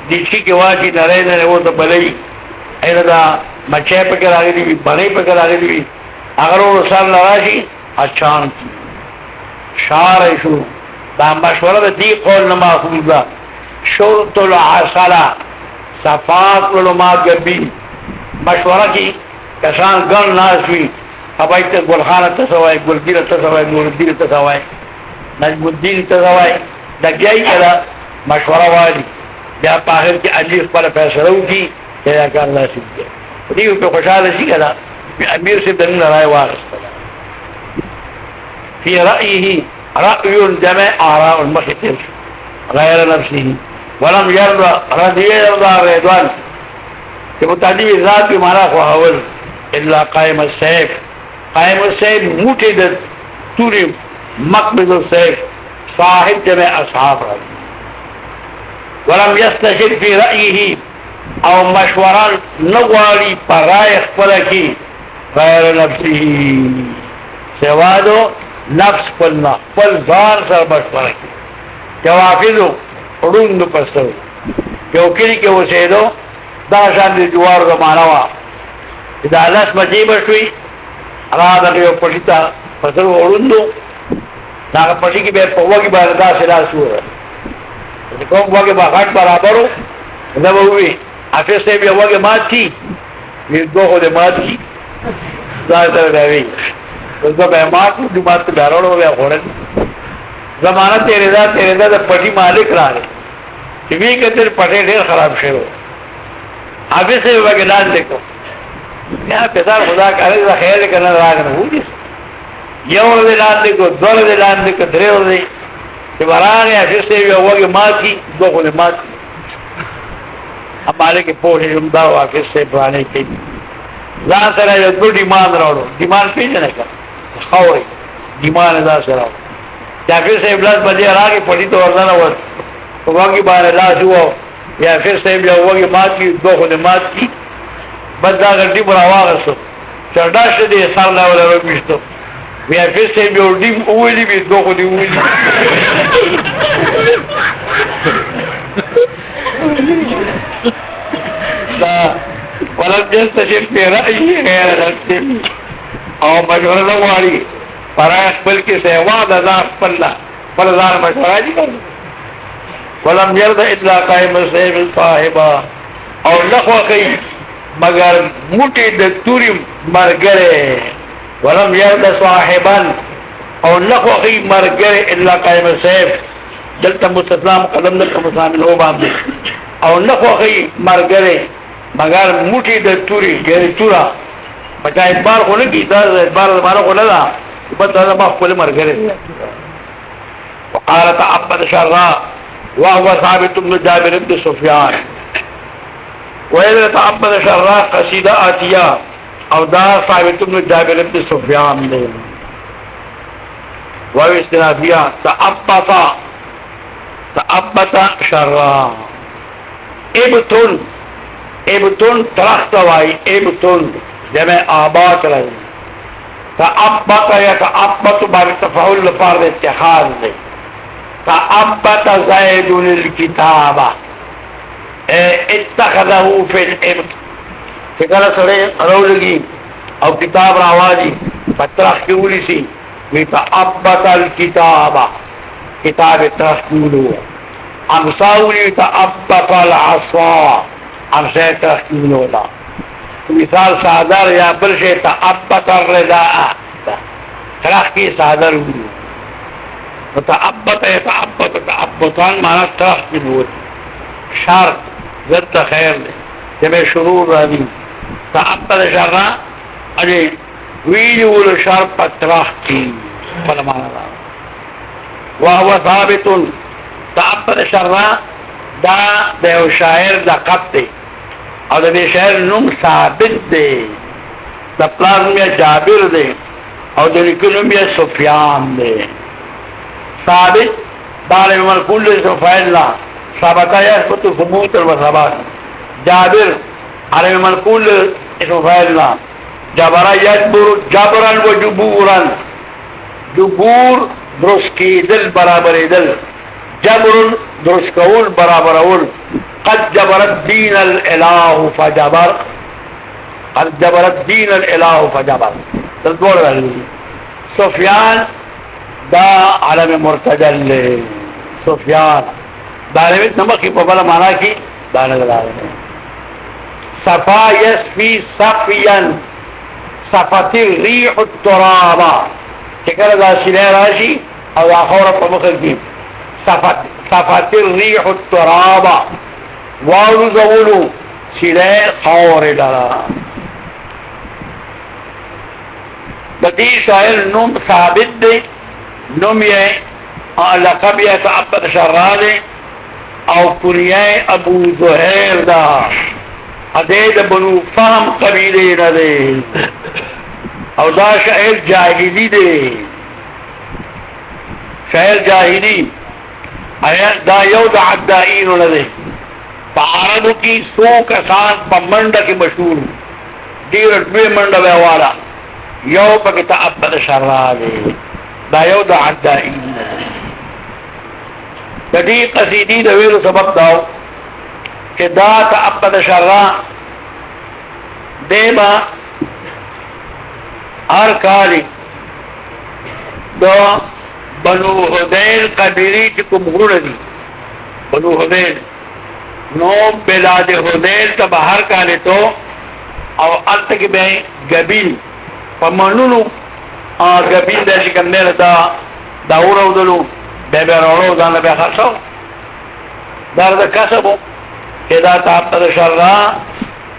دیچی کې واچي نری نری ورته بلې ایله دا مچې په کې راغلي وي بڼې په کې راغلي وي اگر ور سره راشي اچان شار شو دا مشوره دی قول نه ماخوذه شرط العسل صفات علماء ګبیل مشوره کې کسان ګل ناس وي ابای ته ګلخانه ته سوای ګلګیر ته سوای ګلګیر ته سوای نجم الدین ته سوای د ګیای کړه مشوره وایي بیا په اخر کې علي خپل فیصله وکړي دا کار ناشې دی په خوشاله شي کړه امیر سے دنه راي واغسته في رايه راي جمع اراء المختلف غير نفسه ولم يرضى رضي الله رضوان کہ متعدی ذات کی مانا خو حول الا قائم السيف قائم السيف موٹی د توری مقبض السيف صاحب جمع اصحاب رضی ولم يستشد في رأيه او مشوران نغوالی پر رائے خپلکی غیر نفسه سوادو نفس پلنا پل ځان سره مشورکی جوافیدو اڑوندو پستو یو کلی کې وسیدو دا شان دی جوار زمانه وا دا لاس مجیب شوی را دا یو پټیتا پسر وړوندو دا پټی کې به په وګي باندې دا سلا شو کوم وګي باغات برابرو دا وې افسر سه بیا وګي ماتي وی دوه دې ماتي دا سره دی دا به ماتو د مات بیرولو بیا خورل زمانه تیرې دا د پټی مالک راغی چې وی کتر پټې ډېر خراب شوی ابھی سے وګلان دیکھو یا پیسار خدا کرے دا خیر کرنا راغنه وږي یو ورځ لان دیکھو دوه ورځ لان دیکھو درې ورځې چې ورانه ابھی سے یو وګي ماتي دوه له ماتي ہمارے کے پوه جمدا واقع سے پرانے کې ځان سره یو د ډیمان راوړو ډیمان پیژنه کا خوري ډیمان دا سره یا پھر سے بلاس بجے راګي پټي تو ورنه و وګي باندې لا شو یا پھر سے بیا وګي ماتي دوه له ماتي بس دا غټي پر واغسو چرډا شه دې سر لا ولا وښتو بیا پھر سے بیا ډیم اولي به دوه دی اولي دا ولر جستشف په رأي غیر نفسه او مشوره نه واري پر خپل کې سیوا د ځان خپل پر ځان مشوره دي ولم يرد الا قائم السيف صاحبا او لخوخي مگر موٹی د توری مرګره ولم يرد صاحبا او لخوخي مرګره الا قائم السيف دلته مستسلام قدم د مصامل هو باندې او لخوخي مرګره مگر موٹی د توری ګری تورا بچای بار خو نه کی دا بار مانو خو نه دا په دا ما خپل مرګره وقال تعبد شرا وهو ثابت بن جابر بن سفيان وإذا تعبد شراء قصيدة آتية او دا ثابت بن جابر بن سفيان وهو استنافية تعبط شراء ابتن ترختوائی ابتن جمع آبات رہی تعبط يتعبط بارتفعول لفارد اتخاذ دے تعبط زید الكتابة اتخذه في الابت فکر سڑے رولگی او کتاب راواجی فترخ کیولی سی ویتعبط الكتابة کتاب اترخ کیولو امساولی تعبط العصا امسا اترخ کیولو دا مثال صادر یا بلش تعبط الرداء ترخ کی صادر ہوئی متعبط يتعبط تعبطان معنی ترخ کی بود شرط ضد خیر دے جمع شرور رابی تعبط شرنا اجے ویلی ولو شرط ترخ کی فلا معنی را وهو ثابت تعبط شرنا دا دیو شاعر دا قب دے او دا دی شاعر نم ثابت دے دا پلازم یا جابر دے او دا لکنم یا سفیان دے ثابت دار منقول سے فاعل لا ثبت يثبت ثبوتا وثبات. جابر عربي منقول اسم فاعلنا. جبر يجبر جبرا وجبورا. جبور درسكي دل برابر دل. جبر درسكول برابر اول. قد جبر الدين الاله فجبر. قد جبر الدين الاله فجبر. تقول سفيان دا عالم مرتجل. سفيان دا عالم نمکی په بل معنا کې دا نه غواړي. صفا يسفي صفيا صفت الريح التراب. چې کله دا سینه راشي او دا خوره په مخ کې صفت الريح التراب. واو زولو سینه خوره دارا. د دې شاعر نوم ثابت دی. نوم یې لقب یې تعبد شراله او کنیه ابو زهیر دا. ادې د بنو فهم قبیله نه دی او دا شاعر جاهلی دی. شاعر جاهلی دا یو د عدائین نه دی. په عربو کې څو کسان په منډه کې مشهور ډېر ډېر منډه وواله. یو پکې تعبد شراله دا یو د عدائین نه دی. د دې قصیدې د ویلو سبب داو چې دا تعبد شرا دیما هر کالی دا بنو حذیل قبیلی چې کوم غوړه دي بنو حذیل نو بلاد حذیل ته بهر کالی تو او الته کې به غبیل په منونو غبیل د چې کوم نه دا ورودلو به ورو ځان به خاصو دا کسبو دا تعبد شرا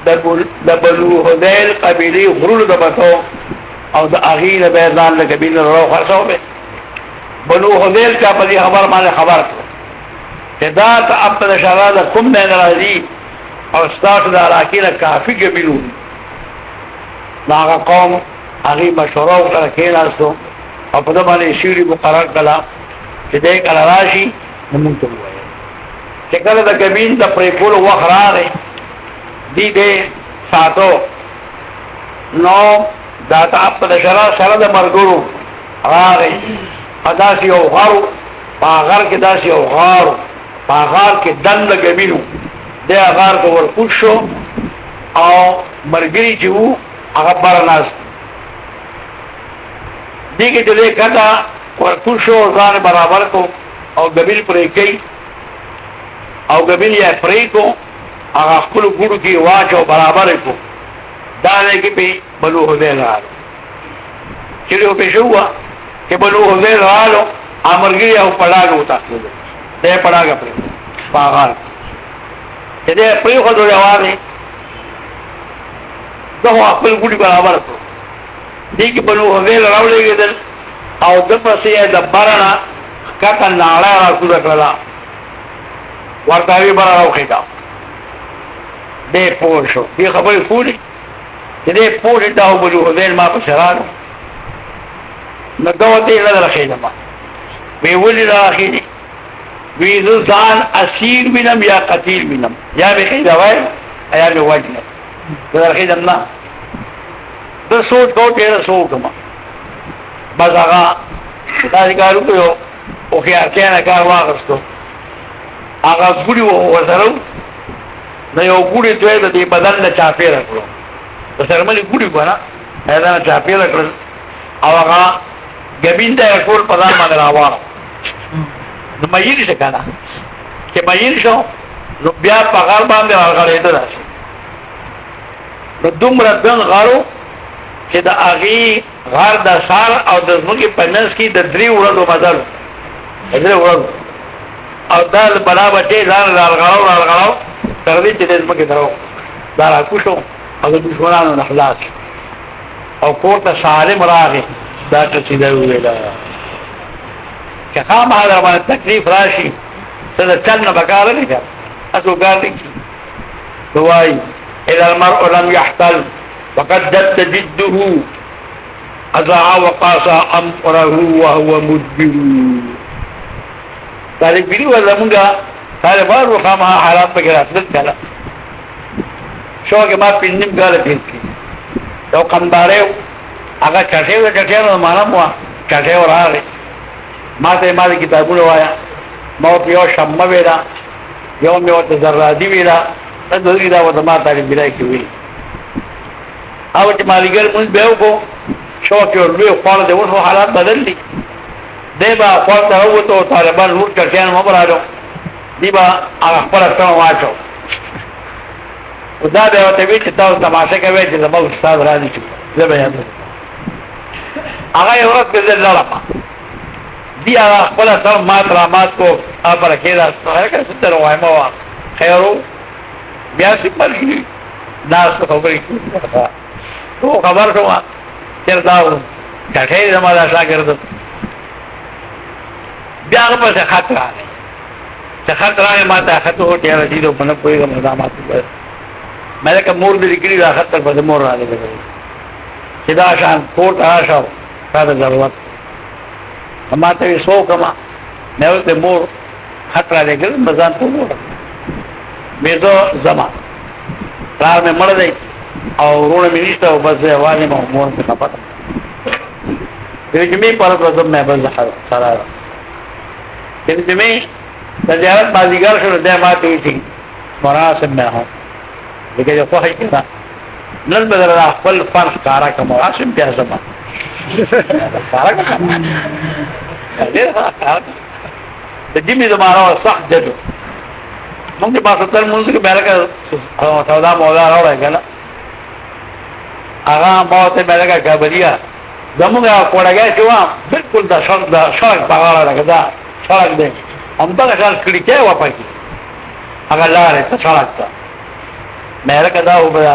د بنو حذیل قبیلی غرور د بتو او د اغیل به ځان له قبیل ورو خاصو به بنو حذیل کا په خبر باندې خبر چې دا تعبد شرا د کوم نه راځي او ستاسو د علاقې کافی قبیلو دا قوم اغي مشوره وکړه کېناستو او په دې باندې شیری مقرر کړه چې دې کله راشي نمون ته وایي چې کله د قبیل د پرې کول وخت راغی دې ساتو نو دا تعبد شرا سره د مرګورو راغی اداسي او غارو پاغار کې داسي او غارو پاغار کې دند قبیلو دې غار کو ورپوشو او مرګري چې وو هغه برناس دیگه دلے کتا ورکوشو ځان برابر کو او قبیل پرې کوي او قبیل یې پرې کو هغه خپل ګورو کې واچو برابر کو دا لګي په بنو حذیل راځي چې یو په شو چې بنو حذیل راځو امرګي او پړاګو تاسو دې پړاګه پرې باغار چې دې پرې خو دوی واره دغه خپل ګوري برابر کو دیگه بنو حذیل راولې دل او د پسې د بارنا کته ناړه راځو کړه ورتاوی بار راوخیدا دې پوښو دې خبرې پوری دې پوری دا بنو حذیل ما په شرانو نو دوته له راخیدا ما وی ولې راخیدي وی ځان اسیر بنم یا قتیل بنم یا به خیدا وای یا به وجه راخیدا نه د سوچ کو ډېر سوچ ما بس هغه دا کارو کوو او خیار کنه کار واغستو هغه ګوري وځرو نو یو ګوري ته د بدن نه چاپیره کړو د سرمنې ګوري کنه دا نه چاپیره کړل او هغه ګبین ته ټول په ځان باندې راوړ نو مې یې څه کنه چې مې یې شو نو بیا په غار باندې راغړېده راشي نو دومره دن غارو چې د اغي غار د سال او د زمکي پنس کې د 3 ورځو مزل 3 ورځو او دال بلا بچي ځان راغړاو تر دې چې د زمکي درو دا راکوشو او د دشمنانو نه خلاص او کوته سالم راغی دا چې دا ویلا که خام هغه باندې تکلیف راشي څه د چل نه بکار نه کړ اسو ګار دي دوای اذا المرء لم يحتل وقد جد جده أضاع وقاسى أمره وهو مدبر تاريخ بيني ولا منجا طالبان وخامها حالات پکې راتلل کله شو کې ما پینځم کال تیر کړی یو کمدارې هغه چټې معنا مو چټې وراره ما ته ما کتابونه وایا ما په یو شمه ویلا یو مې ورته زرادي ویلا ته دوی دا وته ما ته بلای کې وی او چې مالګر مونږ به وکړو شو کې ورلوي خپل د وښو حالات بدل دي دی با خپل ته وته طالبان نور چټیان مبرالو دی با هغه خپل څو واچو دا به وته وی چې تاسو تماشه کوي چې زموږ استاد راځي زه به یم هغه یو ورځ به لړم دی هغه خپل څو مات کو پر کې دا څنګه ستر وای مو خیرو بیا سپر شي ناس خبرې تو خبر شو چر داو چټې زموږ شاګرد بیا هغه په خاطر راغی چې خاطر راغی ما ته خاطر هو ډیر دي نو په کومه مدامات مې لکه مور دې کړی دا خاطر په مور راغی چې دا شان کوټ راشاو دا ضرورت ما ته وسو کما نو ته مور خاطر راغی مزان ته مور مې زه زما کار مې مړ دی او ورونه مې نشته او بس واځي مو مور څه خبره دې مې په اړه زما مې بل سره چې مې د زیارت بازیګر شو د ماته وی مراسم نه هو دغه یو خو هي کړه نن بدل را خپل فن کارا کوم مراسم بیا زما کارا کوم د دې زمانه صح جدو مونږ په ستر مونږ کې بیرکه سودا مولا راوړل کنه هغه ماته بیرکه غبریا زموږه کوړګه چې وا بالکل دا شرق پاغاله راګدا شرق دی هم دا ځل کړي چې وا پکې هغه لارې ته شرق ته مېره کدا و بیا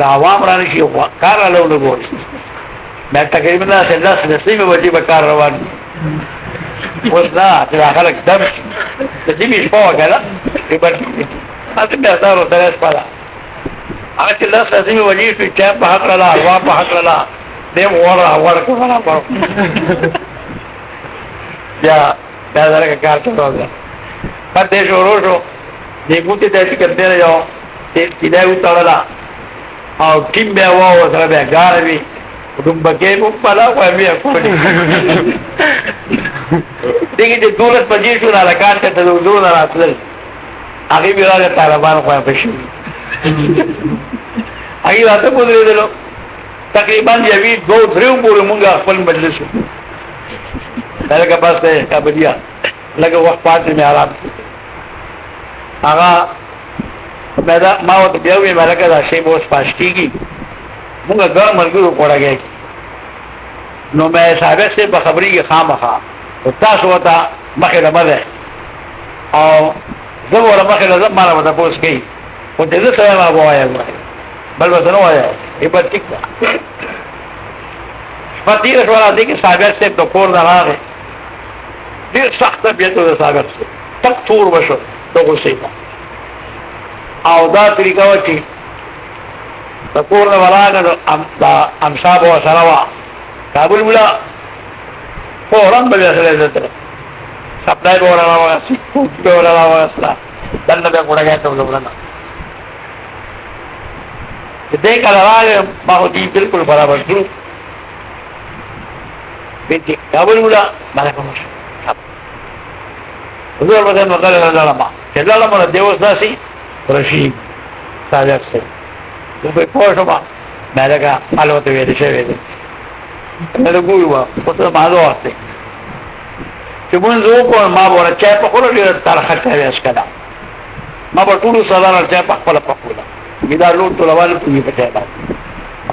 دا عوام را نشي کار له ورغوري دا تقریبا 10 نسیمه وجه به کار روان اوس دا چې خلک دم د دې مې شپه وکړه تاسو بیا تاسو سره سپاله هغه چې 10 نسیمه وجه چې په حق را وا په حق را دې ورکو نه پاو بیا دا درګه کار کوي پدې شروع دې ګوتې ته چې کړه یو چې دا وتاړه او ټیم به وو سره به ګاروي کوم بګې په پلا وای بیا کوړي دغه د دولت په دې شو راکات ته د دولت راتل هغه به راځي طالبان خو په شي هغه راته په دې درو تقریبا یوي 2-3 پورې مونږ خپل مجلس دغه پاسه کابلیا لکه وخت پاتې مې آرام هغه ما وته بیا وی ملګری دا شی به اوس پاشتيږي موږ ګر مرګو کوړاږي نو مې صاحب سے په خبري کې خامخا او تاسو وته مخه رمده او زه ولا مخه لازم ما وته پوس کی او دې څه ما وایي بل وته نو وایي ای په ټیک ده پاتې راځه دې کې صاحب سے په کور راغی ډیر سخت بیا ته صاحب سے تک تور وشو دغه شي او دا طریقه و چې تکور نه ولاګو امصاب او سراوا کابل ولا فورن به سره دته سپلای به وراله سکوت به وراله واسلا دنه به کوړه ته ولونه دې کله راغی ما دې بالکل برابر شو بیت کابل ولا باندې حضور وځه مقاله لالما چې لالما دیوس داسي رشید ساجد سے تو په پوښتنه ما مېلګه الوته ویل شوی دی نو ګوروا په څه ما دواسته چې مونږ زه په ما ور چا په خور ډیر تارخه کوي اسکدا ما په ټولو سره چا په خپل په خپل دا لوټ ټولوال په دې په ځای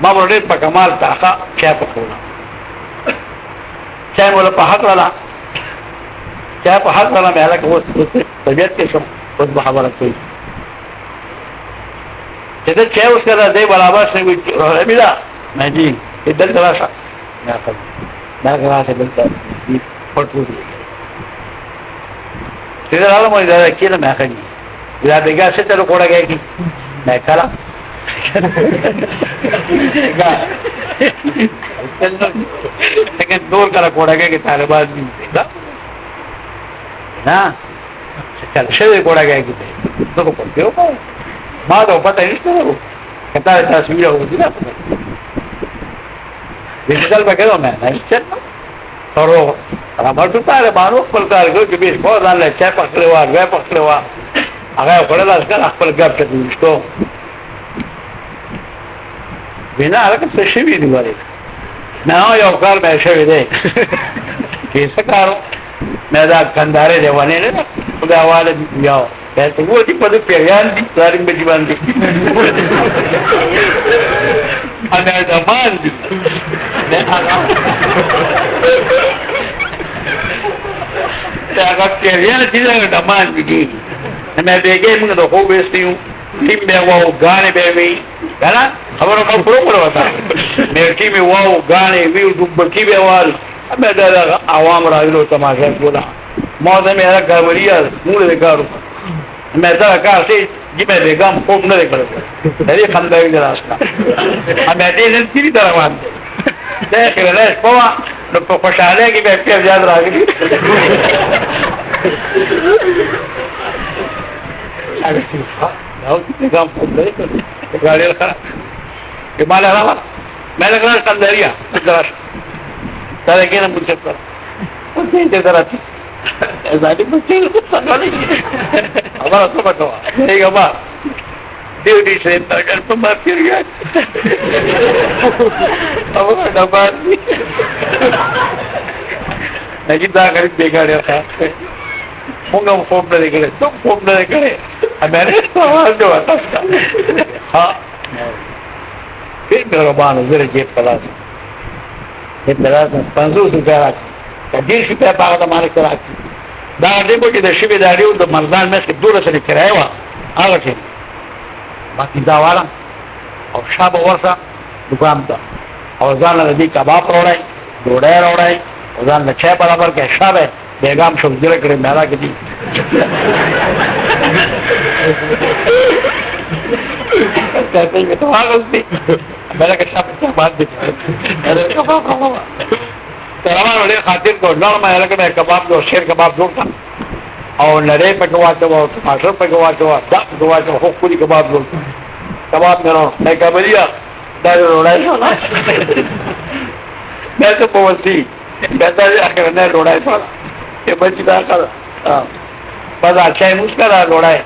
ما ور ډیر په کمال تارخه چا په خپل چا مولا په حق ولا چا په حق ولا مېلګه اوس طبيعت کې شو اوس به خبره کوي چې دا چې اوس کړه دې برابر شي بلا مې دې دل تراشه نه کوي دا راځي دلته پټو دي چې دا له مې دا کېله مې اخلي دا دغه څه ته کوړاږي مې کړه څنګه دور کړه کوړاږي طالبان دي دا نه چل شوی ګوډه کې ته څه کوم یو ما دا پته نشته نو کته تاسو یې وځي نه ډیجیټل پکې نه نه سره راځو ته باندې خپل کار کوي چې به په ځان له چا پخلې و هغه پخلې و هغه خپل لاس خپل ګپ ته وشتو وینا هغه څه شي وی دی وایي نه یو کار به شوی دی کیسه کارو مې دا کندارې دی ونه نه خدای حواله یو ته وو دي په دې پیریان دي ظالم به باندې انا دا باندې دا هغه پیریان دي دا باندې دي نه دېګې موږ د خو وستیو تیم به وو غانې به وی کنه خبرو کو پرو وتا مې ټیم وو غانې وی دوبکی به وال امه دا عوام راغلو تماشا کولا ما زه مې هغه کاوریا موږ دې کارو مې دا کار سي چې مې بیگم خوب نه کړو دې خندای نه راستا امه دې نن تیری روان ده خلل پوا نو په خوشاله کې به په یاد راغلی او دې کوم په دې کې غاړي راځه کمال راځه مې له کندریا درش تر کې نه پوښتنه کړ او دې دراتي زادي په څیر څه غالي هغه څه پټو هغه ما دې څه ته په ما پیریږي هغه دا باندې نجی دا غریب بیګاړی راځه موږ هم خوب نه کړی څوک خوب نه کړی امره سوال جو تاسو ها دې مهربانه زره جیب پلاس دې پلاس 500 روپیا دې شي په هغه د مالک راځي دا دې په کې د شی به داړو د مرزان مې دوره سره کرای و هغه څه باقي دا والا او شابه ورسا دکان ته او ځان له دې کباب وروړای ډوډۍ وروړای او ځان له چای برابر کې شابه بیگم شو جره کړي مالا کې دي ته یې ته هغه دې مالا کې شابه باندې ترامه له خاطر کو نرمه لکه کباب جو شیر کباب جوړتا او لړې په کواسته او ټماټر په کواسته دا په کواسته خو پوری کباب جوړتا کباب نه کبلیا دا وړای شو نه ته په وسی دا اخر نه وړای شو ته بچی دا کړه پدا چای مسکرا وړای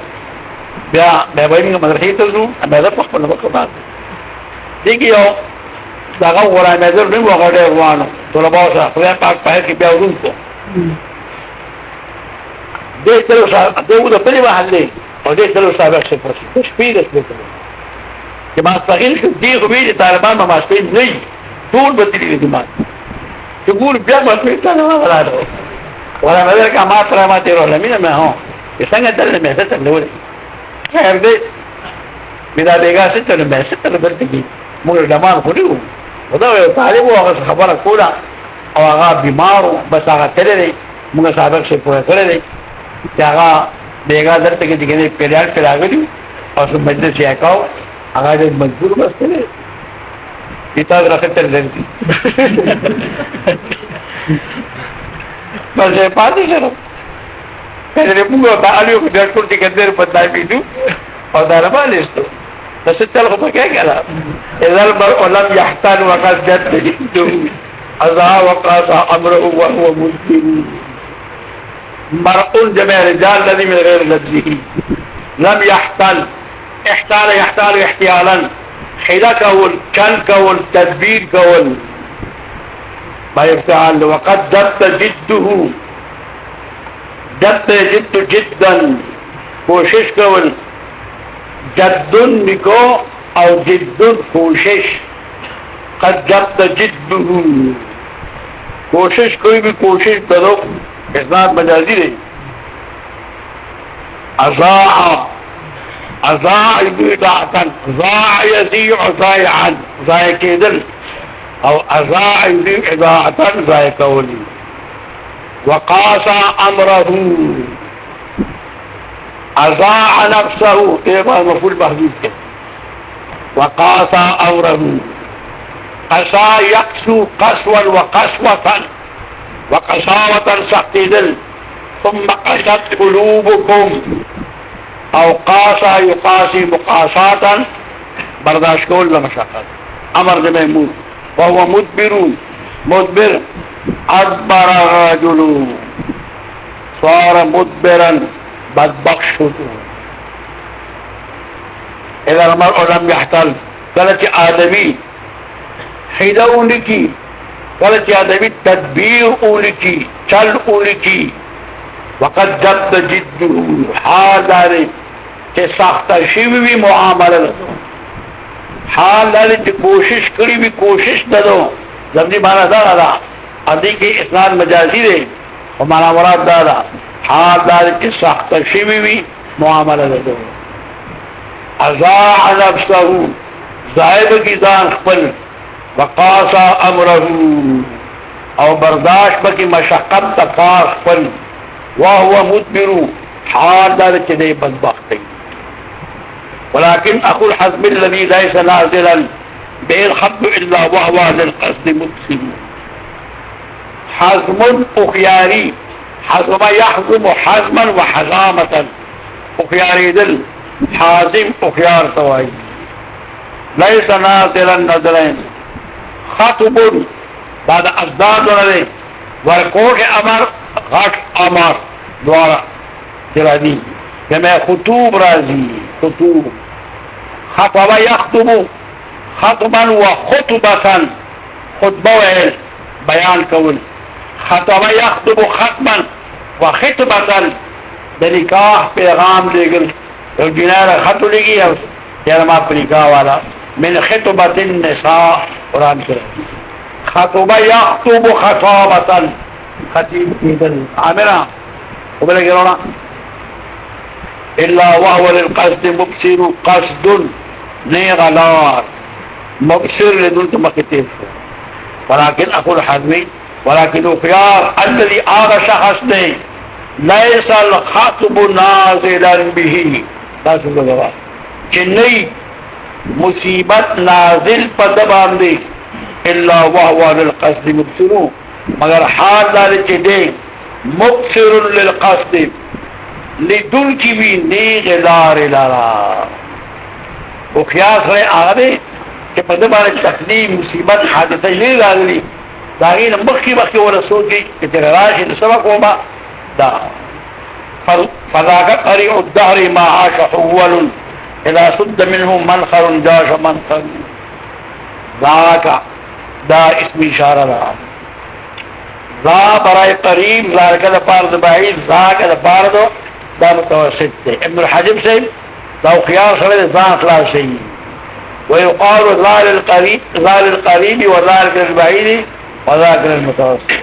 بیا به وایي مدرسې ته ځو مې دا په خپل وخت دیګیو داغه ورای نظر نه وغړې روانو طلباء سره خدای پاک په کې بیا ورونکو دې تر اوسه دغه په دې محلې او دې تر اوسه به څه پوښتنه شپې ده چې ما صغیر شو دې غوې طالبان ما سپین نه ټول بدلی دي ما چې ګور بیا په څه نه ولاړو ولا مې کا ما تر ما تیرو لمینه مې هو څنګه دلته مې څه نه ولې خیر دې بیا بیګا څه ته مې څه ته درته موږ دمان خوريو ودا طالب هغه خبره کوله او هغه بیمارو بس هغه تللی موږ سابق څه پوهه کړی چې هغه بیګا درته کې دغه پیریال پر راغلی او څه مجلس یې کاو هغه دې مجبور بسته کتاب راځي لري بس پاتې شو کله موږ په اړیو کې ډاکټر دې کډر په دای پیډو او دا رابالېستو بس تلغ بكى كلام إذا المرء لم يحتال وقد جد جده أذى وقاس أمره وهو ملكه مرء جميع رجال الذي من غير لفظه لم يحتال يحتال احتيالا حيلة كول كان كول تدبير كول ما يفتعل وقد جد جده جد جدا کوشش کول جدن بکو او جدن کوشش قد جبت جده کوشش کوئی بھی کوشش کرو اسناد مجازی رہی ازاع اضاعتن ضاع یزیع ضائعا ضائع کیدل او ازاع یزیع اضاعتن ضائع کولی وقاسا امره ازاع نفسه ایبا مفعول محذوف ہے وقاسا امره قسا یقسو قسوا وقسوة وقساوة سختدل ثم قست قلوبكم او قاسا يقاسي مقاساتا برداشت کول له مشقت امر د محمود وهو مدبر ادبر الرجل صار مدبرا بدبخ شد اذا المرء لم يحتل قالت آدمی حیدہ اونکی قالت آدمی تدبیر اونکی چل اونکی وقد جد جده حال داری کہ ساختہ شیوی بھی معاملہ لدو حال داری کہ کوشش کری بھی کوشش ددو زمنی مانا دارا ادھی کی اسناد مجازی دے ومانا مراد دارا حال داری کہ ساختہ شیوی بھی معاملہ لدو ازاع نفسه زائب کی دان خپل وقاسا امره او برداشت بکی مشقت تکار خپل وهو مدبر حال دار چدے بدبختی ولكن اخو الحزم الذي ليس نازلا به الخط الا وهو للقصد مبصر حزم اخياري حزم يحزم حزما وحزامة اخياري دل حازم اخيار توائی ليس نازلا نظرين خطب بعد ازداد ولده ورکوش امر غش امر دوارا جرادی جمع خطوب رازی خطوب خطب يخطب خطبا وخطبة خطبه ویل بیان کول خطب يخطب خطبا وخطبة د نکاح پیغام دیگل یو دینار خطو لگی او یارما پنکاح والا من خطبة النساء قرآن کرد خطب يخطب خطابة خطیب ایدن عامرہ وبلغ رونا الا وهو للقصد مبصر قصد نغلار مبصر لدلت مكتب ولكن اقول حزمي ولكن خيار الذي آغا شخص نے ليس الخطب نازلا به تاسو بگوا چنئی مصیبت نازل پدبان دے الا وهو للقصد مبصر مگر حال دار چدے مبصر للقصد لدن کی بھی نیغ دار لارا وہ خیاس رہے آگے کہ پدبان تقدیم مصیبت حادثہ نہیں لاغلی داغین مخی ورسول کی کہ تیرے راشی نسبق ہوما دا فذاك قريع الدهر ما عاش حول اذا سد منه منخر جاش منخر ذاك دا اسم اشارہ رہا ذا برائے قریب ذالک دا پارد بعید ذاک دا پارد دا متوسط دے ابن الحجب سے دا خیار سوئے ذا اخلاص سے ويقال ذا للقریب وذالک للبعید وذاک للمتوسط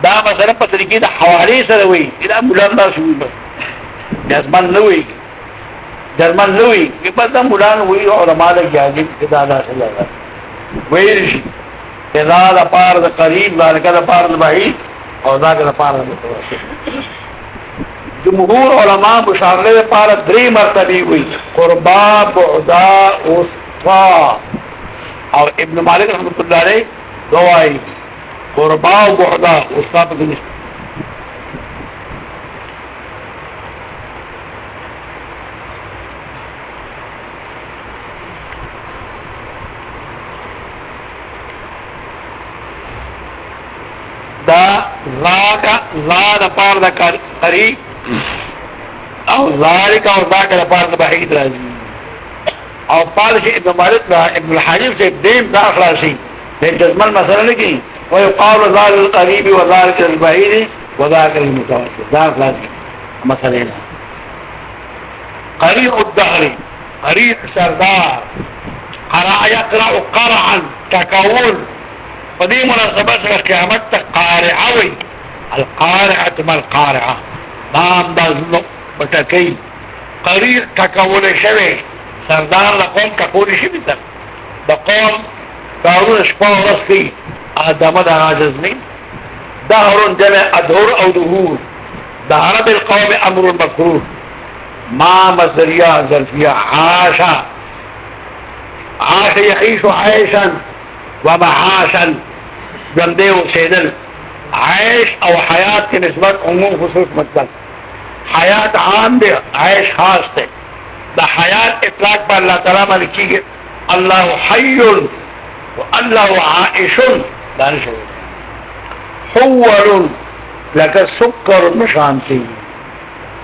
دا مثلا په طریقې د حوالی سره وي دا مولا دا شوي بس جرمن نه وي جرمن نه وي چې بس دا مولا نه وي علما د جاهل کې دا داخل راغلی ویل شي دا د پاره د قریب ذالک د پاره د بعید او ذاک د پاره د متوسط جمهور علما مشاغله د پاره درې مرتبه وي قربا بعدا وسطا او ابن مالک رحمۃ اللہ علیہ گواہی قربا و بعدا وسطا په دې دا ذا پار دا قریب او ذالک او ذاک دا پار دا بعید راځي او پالش ابن مالک دا ابن الحجب سے دیم دا اخلاصی لیکن جزمن مسئلہ لکی ويقال ذال القریب وذالک البعید وذاک المتوسط دا اخلاصی مسئلہ قریب الدهر قریب سردار قرع يقرع قرعا تكون فدي مناسبت قیامت قارعوي القارعة ما القارعة نام دا بتکی قریر تکول شوی سردار لقوم تکول شوی تر دا قوم دارون شپا ورسکی آدم دا عاجز نی دهر جمع ادهر او دهور دهر بالقوم امر مکروه ما مصدریہ ظرفیہ عاشا عاش یعیش عیشا ومعاشا جمدے و سیدل عیش او حیات کی نسبت عموم خصوص مطلب حیات عام دے عیش خاص دے دا حیات اطلاق پر اللہ تعالیٰ میں لکھی گئے اللہ حی و اللہ عائش دانش حول لکا سکر مشانتی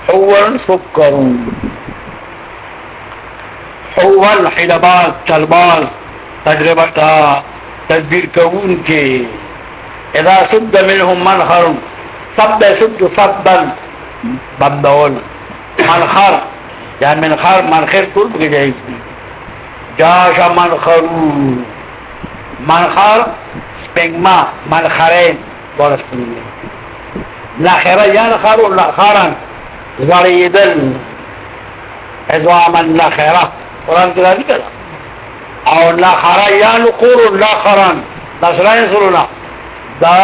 حول سکر حول حلباز چلباز تجربتا تدبیر کون کے اذا سد منهم منخر صد يسد صدا بندول منخر یا منخر منخر طول بگی جائے جاشا منخر منخر سپنگما منخرین بورس پنگی نخرہ یا نخر نخرا زریدل عظاما نخرہ قرآن کی ذاتی کرا او نخرہ یا نخور نخرا نصرائن سرونا دا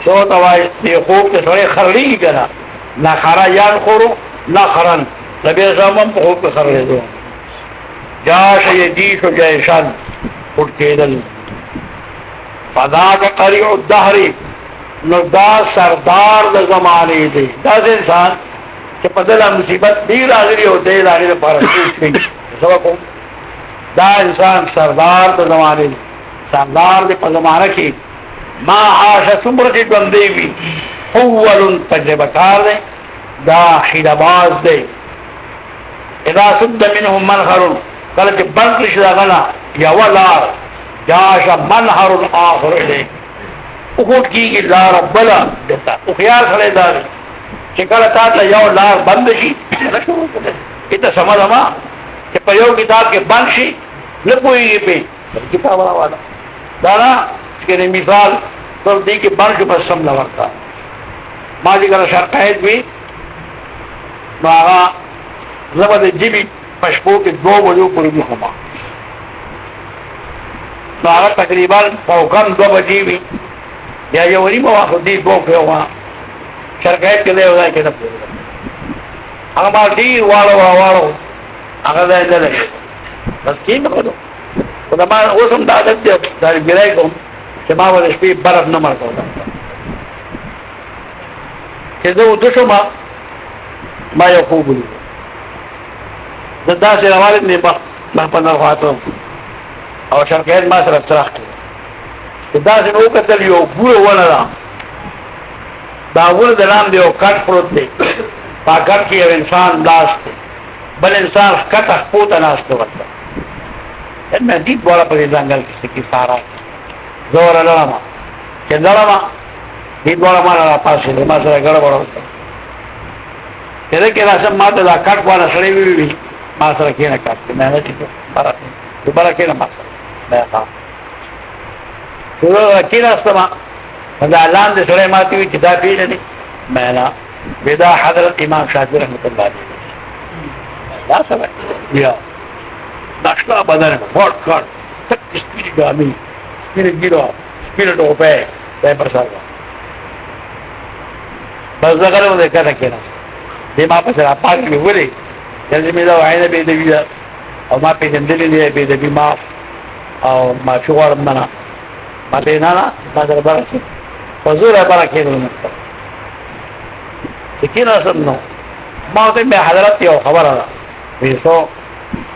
سو توائی دی خوب کے سوڑے خرلی کی کرا نخرہ یا نخورو نخرن نبی صاحب په خوب کې خرلې دو جاش یجیش جیشان اٹھ کېدل فذاک قریع الدهر نو دا سردار د زمانه دی دا انسان چې په دله مصیبت دی راغلی او دی راغلی په رسول سبب دا انسان سردار د زمانه دی سردار د په زمانه کې ما عاش څومره چې ژوندی وي اول تجربه کار دی دا حیلباز دی اذا سد منهم منخر قالت بنقش دا غنا یا ولار جاش منحر آخر الیه اخوت کی گی لار بلا دیتا اخیار خلی داری چکر تا یو لار بند شی ایتا سمجھ اما کہ پر یو کتاب کے بند شی نپوئی گی پی کتاب والا دانا کہ مثال تو دی کہ بند شو پر سمجھا وقتا ما جی کر شرقائد بھی ماغا زبد جیبی پشپو کے 2 بجو پوری بھی ہما ماغا تقریباً پوکم 2 بجی بھی یا یوری مواخد دی 2 پہ ہوا شرقائد کے لئے ہوگا کہ نب اگر مار دیر وارو اگر دائیں دلے بس کی مقدو خدا مان اوسم دا عدد دیا داری گرائی کم کہ ما ودش پی برف نمر کو کہ دو دشو ما یو خوب لی دا سے روالد نے محپن نرخواتو اور شرکیت ما سر افتراخ کی دا سے نو کتل یو بور ون را دا ون دلام دیو کٹ پروت دی پا کٹ کی یو انسان لاس دی بل انسان کٹ اخپوتا ناس دی ورطا ان میں دیت بولا پر زنگل کسی کی سارا زور لرما کہ لرما دیت بولا مانا را پاسی دی ما سر گڑ بڑا ہوتا کہ دیکھ راسم ماتا دا کٹ وانا سڑی بھی ما سره کېنه کاټ نه نه چې دوباره کېنه ما سره بیا تا ټول کېنه استما دا اعلان دې سره ماتي وي چې دا پیژنې مې نه ودا حضرت امام شافعي رحمۃ اللہ علیہ دا سره بیا ناشتا بدن فوت کړ تک سپیډ ګامي سپیډ ګیرو سپیډ ټوپه په پرسار بس دا کارو دې کېنه دې ما په سره پاک ویلې جلسه دا وعینه بیدوی دا او ما پیجندلی دی بیدوی ما او ما شغوارم منا ما پینانا ما در برکی وزور برکی دو نکتا سکین اصلا نو ما ہوتا میں حضرت یو خبر آدھا ویسو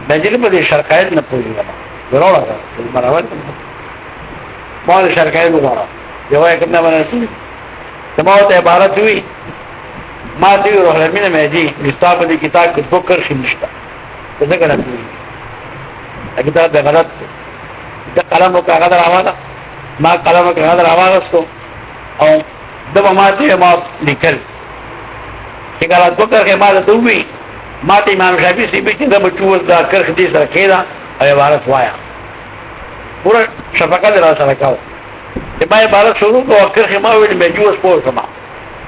میں جلی پا دی شرکایت نپولی گا ضرور آدھا مراول ما دی شرکایت نگارا یو ایکم نمانا سی ما ہوتا عبارت ہوئی ما تیوی روح الامین میں جی نستاب دی کتاب کی 2 کرشی نشتا تو ذکر نپوی کتاب دی غلط دی قلم و کاغذر آوادا ما قلم و کاغذر آوادا سو او دبا ما تیوی ما لکل کہ کالا 2 کرخی ما دوی ما تی امام شافعی سی بیچی دبا چوز دا کرخ دی سر کھیدا او عبارت وایا پورا شفقہ دی را سرکاو کہ ما عبارت شروع کو کرخی ما ویلی میں جوز پوز ما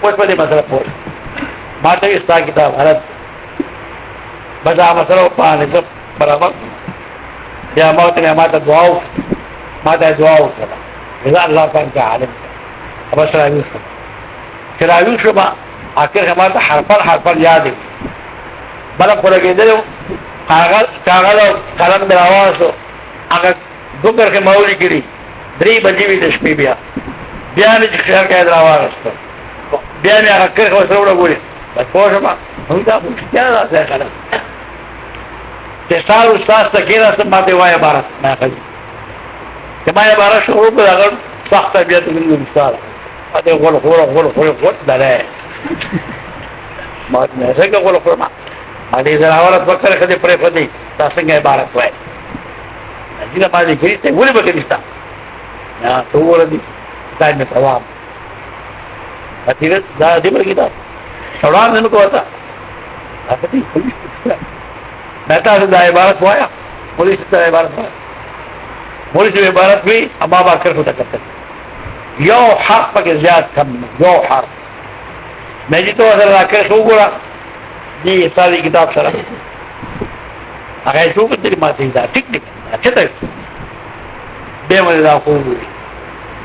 پوز پا دی مسئلہ پوز ما ته استا کتاب غلط بدا مسلو پانے سب برابر یا موت نے ما ته دعا وکړه رضا الله پاک کا عالم اب شراوی شما اخر ما ته حرفا یاد بل پر کېدل کاغذ قلم دراواسو هغه دوکر کې مولي کړی 3 بجې د شپې بیا بیا مې چې خیر قید راواغسته بیا مې هغه کرښه ورسره وړه بس پوه شوه موږ دا خو رښتیا ده ځای خلک چې سار استاد ته کېناستم ما ته وایه عبارت ما ښځې چې ما عبارت شروع کړه هغه سخت طبیعت زموږ استاد ما ته غول غول دلی ما څنګه غول خورم ما دې زراورت په کرښه دې پرېښودې دا څنګه عبارت وایي دې ما دې کړي ته ولې به کړي ستا نه ته وویله دي دا مې ثواب دا دې برګې دا وړاندې مې کوته هغه دې میں تاسو دا عبارت وایا مولوی څه عبارت وایا مولوی څه عبارت وی اما با کرخو ته کتل یو حرف پکې زیات کم یو حرف مې دې ته سره راکړ وګوره دې ساري کتاب سره هغه څو کتل ما ته دا ټیک ټیک اچھا ته به مې دا خو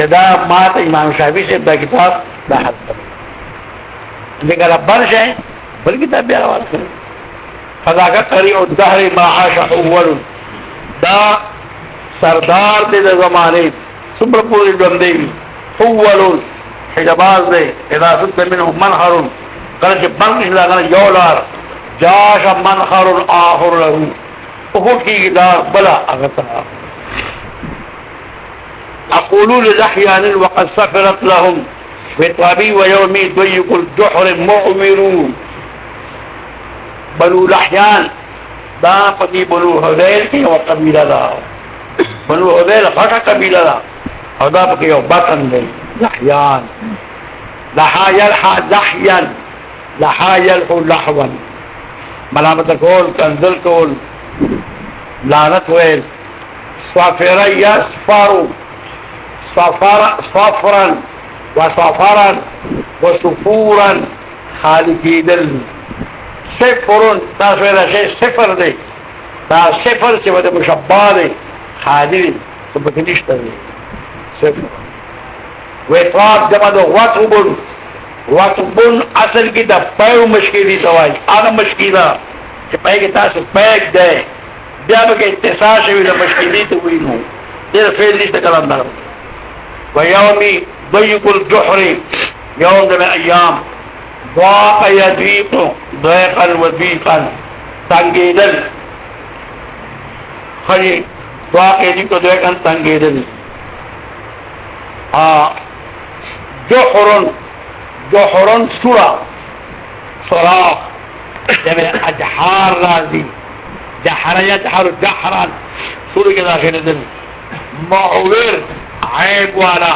دا ما ته امام شافعي صاحب دا کتاب دا حد دغه ربر شي بل کتاب بیا راوړل فذاك قريع الدهر ما عاش اول دا سردار دې زمانه څومره پورې ژوندې اول حجباز دې اذا سد منه منحر کله چې بند شي دا یولار جاش منحر اخر له او کیږي دا بلا هغه أقولوا للأحيان وقد سفرت لهم بطبي ويومي ضيق الجحر معمرون بنو الأحيان دا پدی بنو حذیل کی و قبیلہ دا بنو حذیل خطا قبیلہ دا او دا پکی یو بطن دی لحیان لحا یلحا لحیان لحا یلحو لحوان ملامت کول کنزل کول لعنت ویل صافر یسفارو صفرا وصفرا وصفورا خالقی دل صفر تاسو دا شی صفر دی دا صفر چې ود مشبہ دی خالق څه پکې نشته دی صفر وطاب جمع د وطبن وطبن اصل کې د پایو مشکلی دوای هغه مشکله چې پای کې تاسو پاک دی بیا به اتصال شوی د مشکلی ته وینو دې فعل نشته کلام نه ويومي ضيق الجحر يوم من الأيام ضاق يضيق ضيقا وضيقا تنجيدل خلي ضاق يضيق ضيقا تنجيدل جحر سورة صراخ جمع أجحار رازي جحر يجحر جحرا سورة كذا خير دل معور عیب والا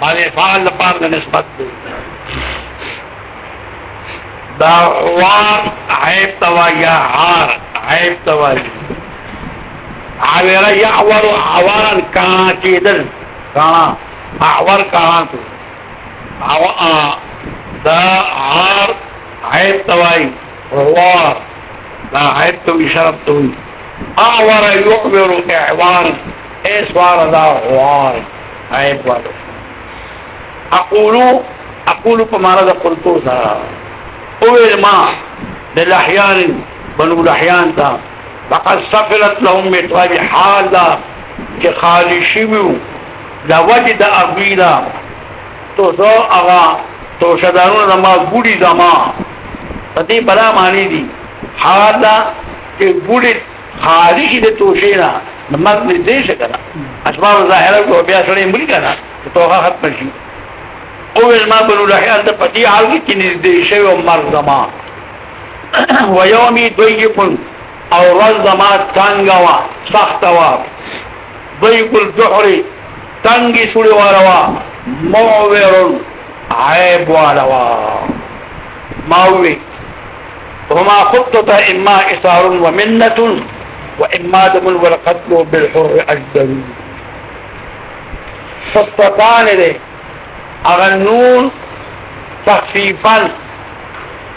باندې فعل لپاره د نسبت دی دا وار عیب توا یا عار عیب توا عاور یعور عوارا کاچیدل کانا عور کانا تو دا عار عیب توائی وار دا عیب توی شرب توی عور یعور اعوار اسوار دا وار عیب والو اقولو پمانا دا قلتو سا اویل ما للحیان بنو لحیان تا لقد سفلت لهم مطوابی حال دا کہ خالی شیویو دا وجد اغوی دا تو سو اغا تو شدارون دا ما گوڑی دا ما پتی بلا مانی دی حال دا کہ گوڑی خالی شی دا توشینا نماز نزدیش کنا اسباب ظاهره کو بیا سره ملي کنا توغه ختم شي او ما بنو لحیان ته پتی حال کی نزدیش او مرزما و یومی ضیق او رزما تنگوا سختوا ضیق الجحر تنگی سوری واروا معور عیب واروا ماوی وما خطت اما اثار ومنة وإما دم والقتل بالحر أجدل خطتان دے اغنون تخفیفا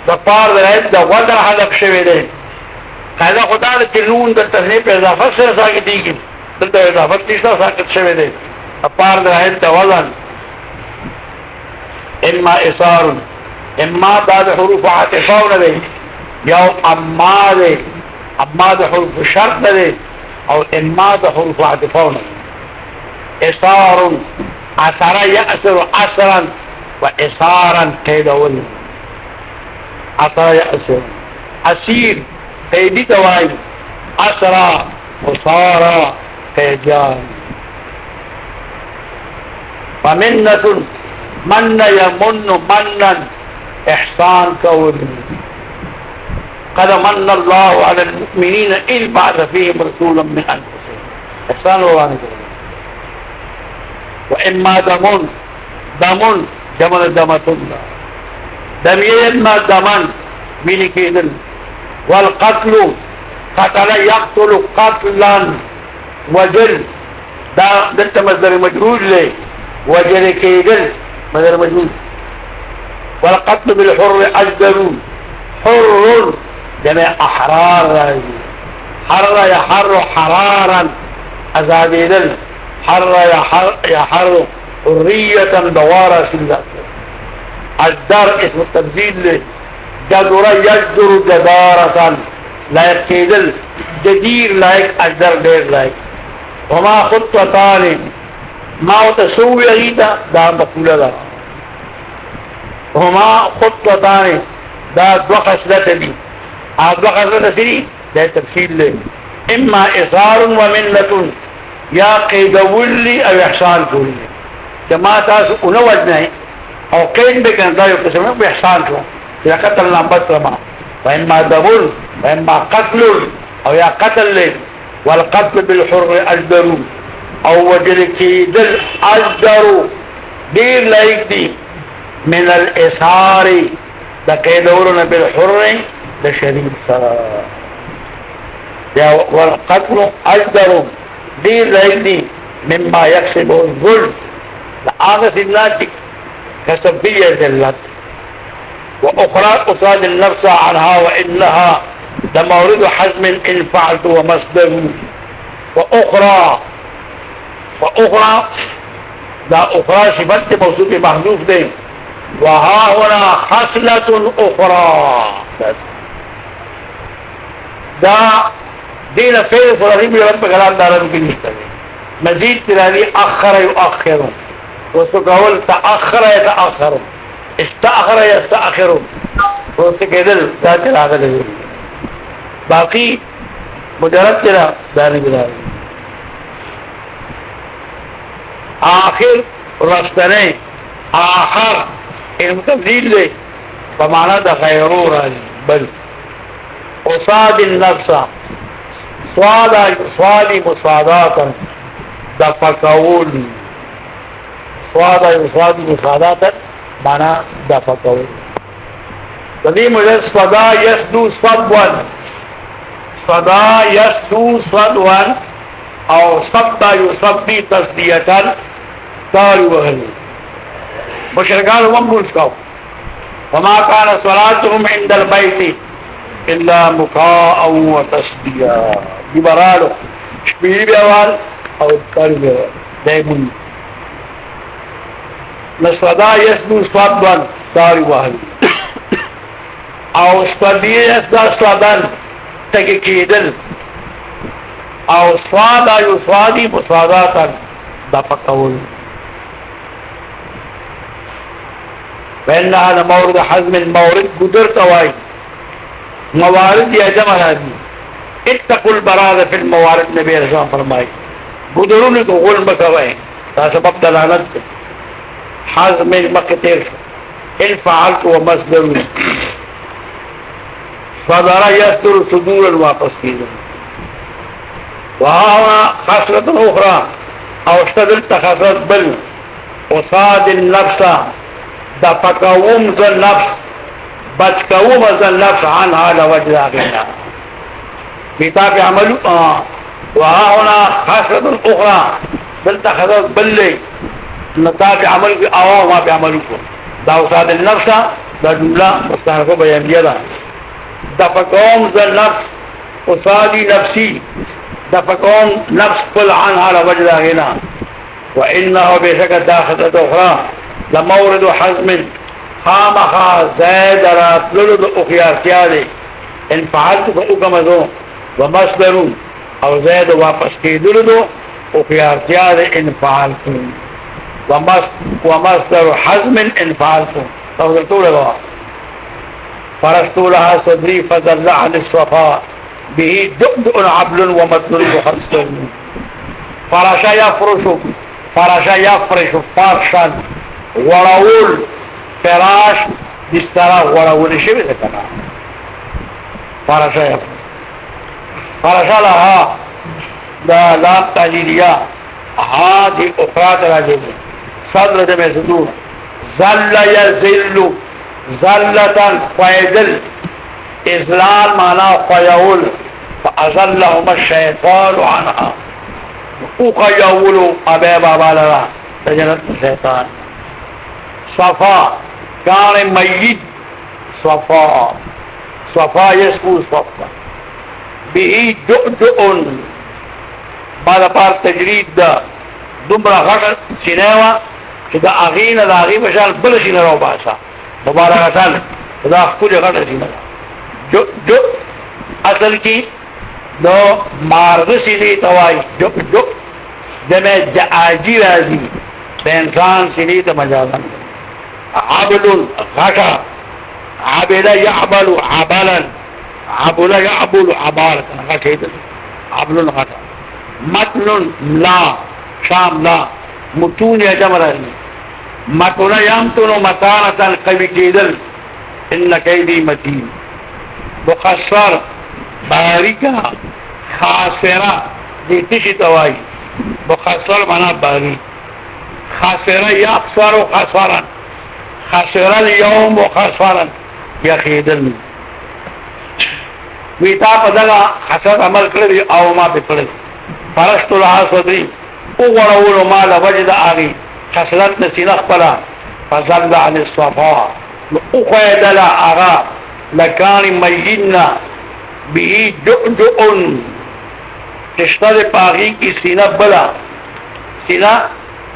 د پار د رایت د وزن حذف شوی دی قاعده خدا د چې نون د تثنیه په اضافت سره ساکتېږي دلته اضافت نشته ساکت شوی دی د پار د رایت د وزن اما اصار اما دا د حروف عاطفه نه دی یو اما دی اما د حروف شرط نه دی او اما د حروف عاطفه نه اصار اثر يأثر اثرا واصارا قيدول اثر يأثر اسير قيدي دواي اثرا وصارا قيدان فمنة من يمن منا احسان كون قد من الله على المؤمنين إذ بعث فيهم رسولا من انفسهم احسان الله واما دمون جمل دمتن دمينا دمن من كيدل والقتل قتل يقتل قتلا وجل دا دلت مصدر مجرور لي وجل كيدل مصدر مجرور والقتل بالحر اجدر حر جمع احرار حر يحر حرارا ازاديدل حر يحر حرية دوارة في الله الدر اسم التبديل جدر يجدر جدارة لا يكيدل جدير لايك الدر دير لايك وما خطتان ما تسوي عيدا دا مقولة دا وما خطتان دا دو خسلت لي دو خسلت لي دا تفصيل لي اما اصار ومنة یا قیدول لی او احسان کولی جما تاسو اونو وجنه او قید بکن دا یو قسم او احسان کو یا قتل نامبت رما و اما دبول و اما قتل او یا قتل لی والقتل بالحر اجدرو او وجل کیدل اجدرو دیر لائک دی من الاثار دا قیدولنا بالحر دا شدید سرا یا والقتل اجدرو دیر لائک دی مما یکسب الظلم لآغس الناس كسبية ذلت وأخرى قصاد النفس عنها وإنها ده مورد حزم إن فعلت ومصدر وأخرى ده أخرى صفت موصوف محذوف ده وها هنا خصلة أخرى ده دين فعل فرغيب رب كلام دارم کی نشتا مزید ترانی اخر يؤخر وسقول تأخر يتأخر استأخر يستأخر وسكدل ذات العدل باقي مجرد ترى داني بداري آخر رفتنه آخر المتبديل له فمعنى ده خيرو راجي بل قصاد النفس صادي مصاداتا دفقول صادي مصاداتا معنى دفقول تدي مجد صدا يسدو صدوا او صدا يصدي تصدية تاري وغني مشركان ومبوش كاو وما كان صلاتهم عند البيت إلا مقاء وتصديا ببرالو شبيه بيوال او اتكاري بيوال دائمون نصدا يسدو صدوا تاري وغني او صدية يسدى صدا تكيدل او صادا يصادي مصاداتا دفقول فإنها لمورد حزم مورد قدر تواي موارد يا جمع هذه اتقوا البراد في الموارد نبي رسول فرمائي قدرون تقول مكوين سبب دلالت حزم مقتر إن فعلت ومصدر صدر يصدر صدورا واپس كيدا وها خسرة أخرى او اشتدلت خسرة بل وصاد النفس دفقوم ذا النفس بچکوم ذا النفس عنها لوجه غيرها بتاك عملوا وها هنا خسرة أخرى دلت خسرة بل نتاك عمل في أواه ما بيعملوكم دا اوساد النفس دا جمله مستحقه بیانیه ده دفقوم ذا النفس اوسادی نفسی دفقوم نفس قل عنها على وجه غنا وانه بشك داخله اخرى لمورد حزم خامخا زاد راتلو اخيارتیا ده ان فعلت فاقمذو ومصدر او زاد واپس کېدلو دو اخيارتیا ده ان فعلت ومصدر حزم ان فعلت توضرتو لغا فرستو لها صدري فذل عن الصفاء به دؤدؤ عبل ومتن محصن فرش يفرش فرشا وراول فراش بسترا وراول شبه ذكنا فرش لها دا لام تاجيلية هذه أخرى تراجل صدر دم صدور ظل يزل ظلة فيدل إذلال معناه قيول فأزلهما الشيطان عنها وقيول أبي بابا لها تجنت الشيطان صفا كان ميت صفا يسكو صفا به دؤدؤ بعد بار تجريد دا دمرا غشر سينيوة كده أغين دا أغين بشان بل سينة رو باسا مبارکتاً دا خود غټه سینه جو اصل کی دو مارغ سینې توای جو دمه جاجی راځي د انسان سینې ته مجازن عبل غټه عبل يعبل عبلا عبل يعبل عبارة غټه عبل غټه متن لا شام لا متون یا جمع راځي متون یامتون متانة قوی کېدل ان کیدی متین مخسر باریکا خاسرہ دیتشی توائی مخسر منا باریک خاسرہ یخسر و خسرا خسر اليوم و خسرا یخیدل ویتا پدگا خسر عمل کردی او ما پی کردی فرشت لها صدری اغرولو ما لوجد آغی خسرت نسینخ پلا فزلد عن الصفا اخوید لا آغا لکان میدنا به دؤدؤ تشتر پاغی کی سینہ بلا سینہ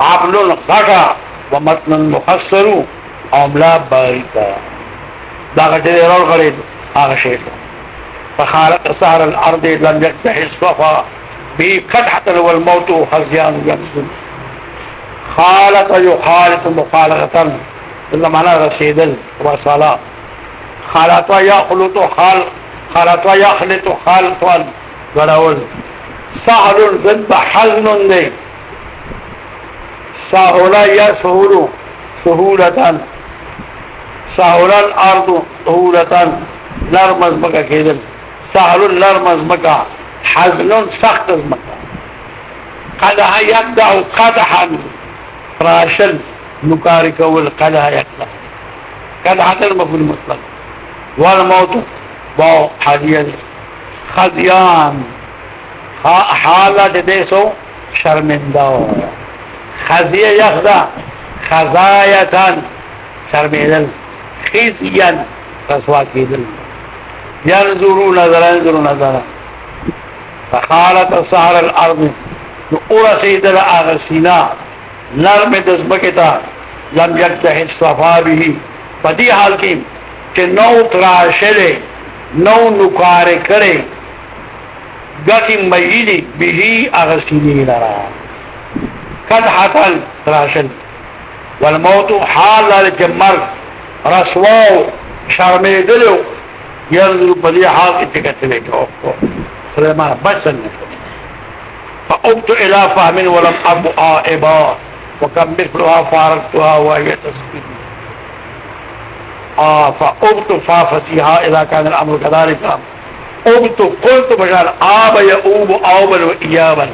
عبل غٹا ومتن مخسر عملا باریکا دا غٹر رول غرید آغا شیطا فخالق سهر الارض لم يكتح الصفا به قدحة والموت خزيان ينزل خالق يخالط مخالقة إلا معنى رسيدل وصلاة خالط يخلط خالط يخلط خالطا غرول سهل ضد حزن دي سهل يسهل سهولة سهل الأرض سهولة نرمز مكا كيدل سهل نرمز مكا حزن سخت مكا قدح يبدأ قدحا راشل نكارك والقدح يقدح قدحة المفعول المطلق والموت باو حديث خزيان حالة ديسو شرمنداو خزية يخدع خزاية شرمندل خزيا رسوا كيدل ينظروا نظرا فخالت سهر الارض نقول سيدنا آغسينا نرم دزمکتا لم يكتح الصفا به فدی حال کی کہ نو تراشلے نو نکارے کرے گتی میلی به آغسینی لرا قد حتل تراشل والموت حال لالک مرگ رسواو شرمی دلو ينظر بدي حال اتكت لك سليمان بسن فأبت إلى فهم ولم أبو آئبا وكم مثلها فارقتها وهي تسكين فأبت فافتيها إذا كان الأمر كذلك أبت قلت بشان آب يؤوب أوبا وإيابا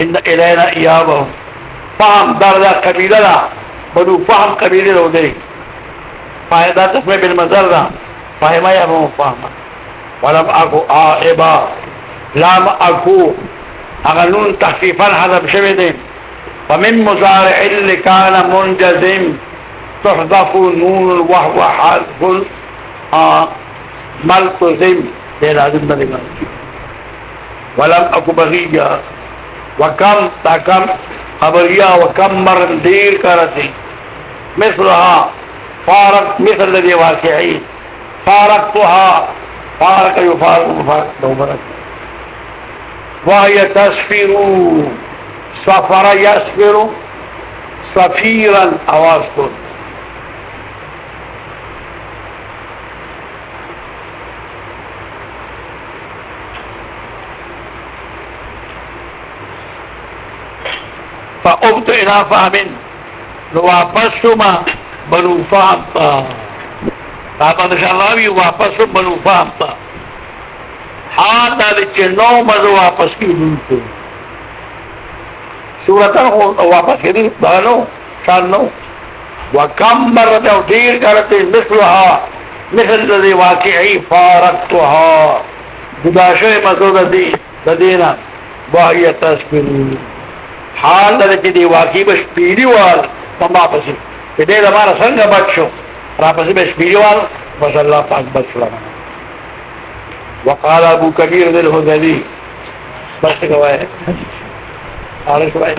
إن إلينا إيابهم فهم درجة قبيلة بدو فهم قبيلة ودري فإذا تسمع بالمزرة فهم يفهم فهما ولم أكو آئبا لم أكو أغنون تخفيفا حذف شبدين ومن مزارع اللي كان منجزم تحذف نون وهو حذف ملتزم دے لازم بنے گا ولم اکو بغیہ وکم تاکم خبریہ وکم مرن دیر کرتی مثلها فارق مثل الذي واقعي فارقتها فارق يفارق مفارق دوبرك وهي تسفر سفر يسفر سفيرا آواز کن فأبت إلى فهم نو واپس شما بنو فهم تا احمد شاہی واپس بنو فهم تا حال دا چه نو مزو واپس کی دونکو صورتا واپس کی دونکو دانو شان نو وکم مرد او دیر کرتے مثلها مثل الذي واقعی فارقتها جداشو مزو دینا وهي تسبرون حال دا چه دی واقعی بش پیری وال مما پسی کہ دے ہمارا سنگ بچو راپسی میں شپیری والو بس اللہ پاک بچ لنا وقال ابو کبیر ذی الحذلی بس گوائے آرش بھائی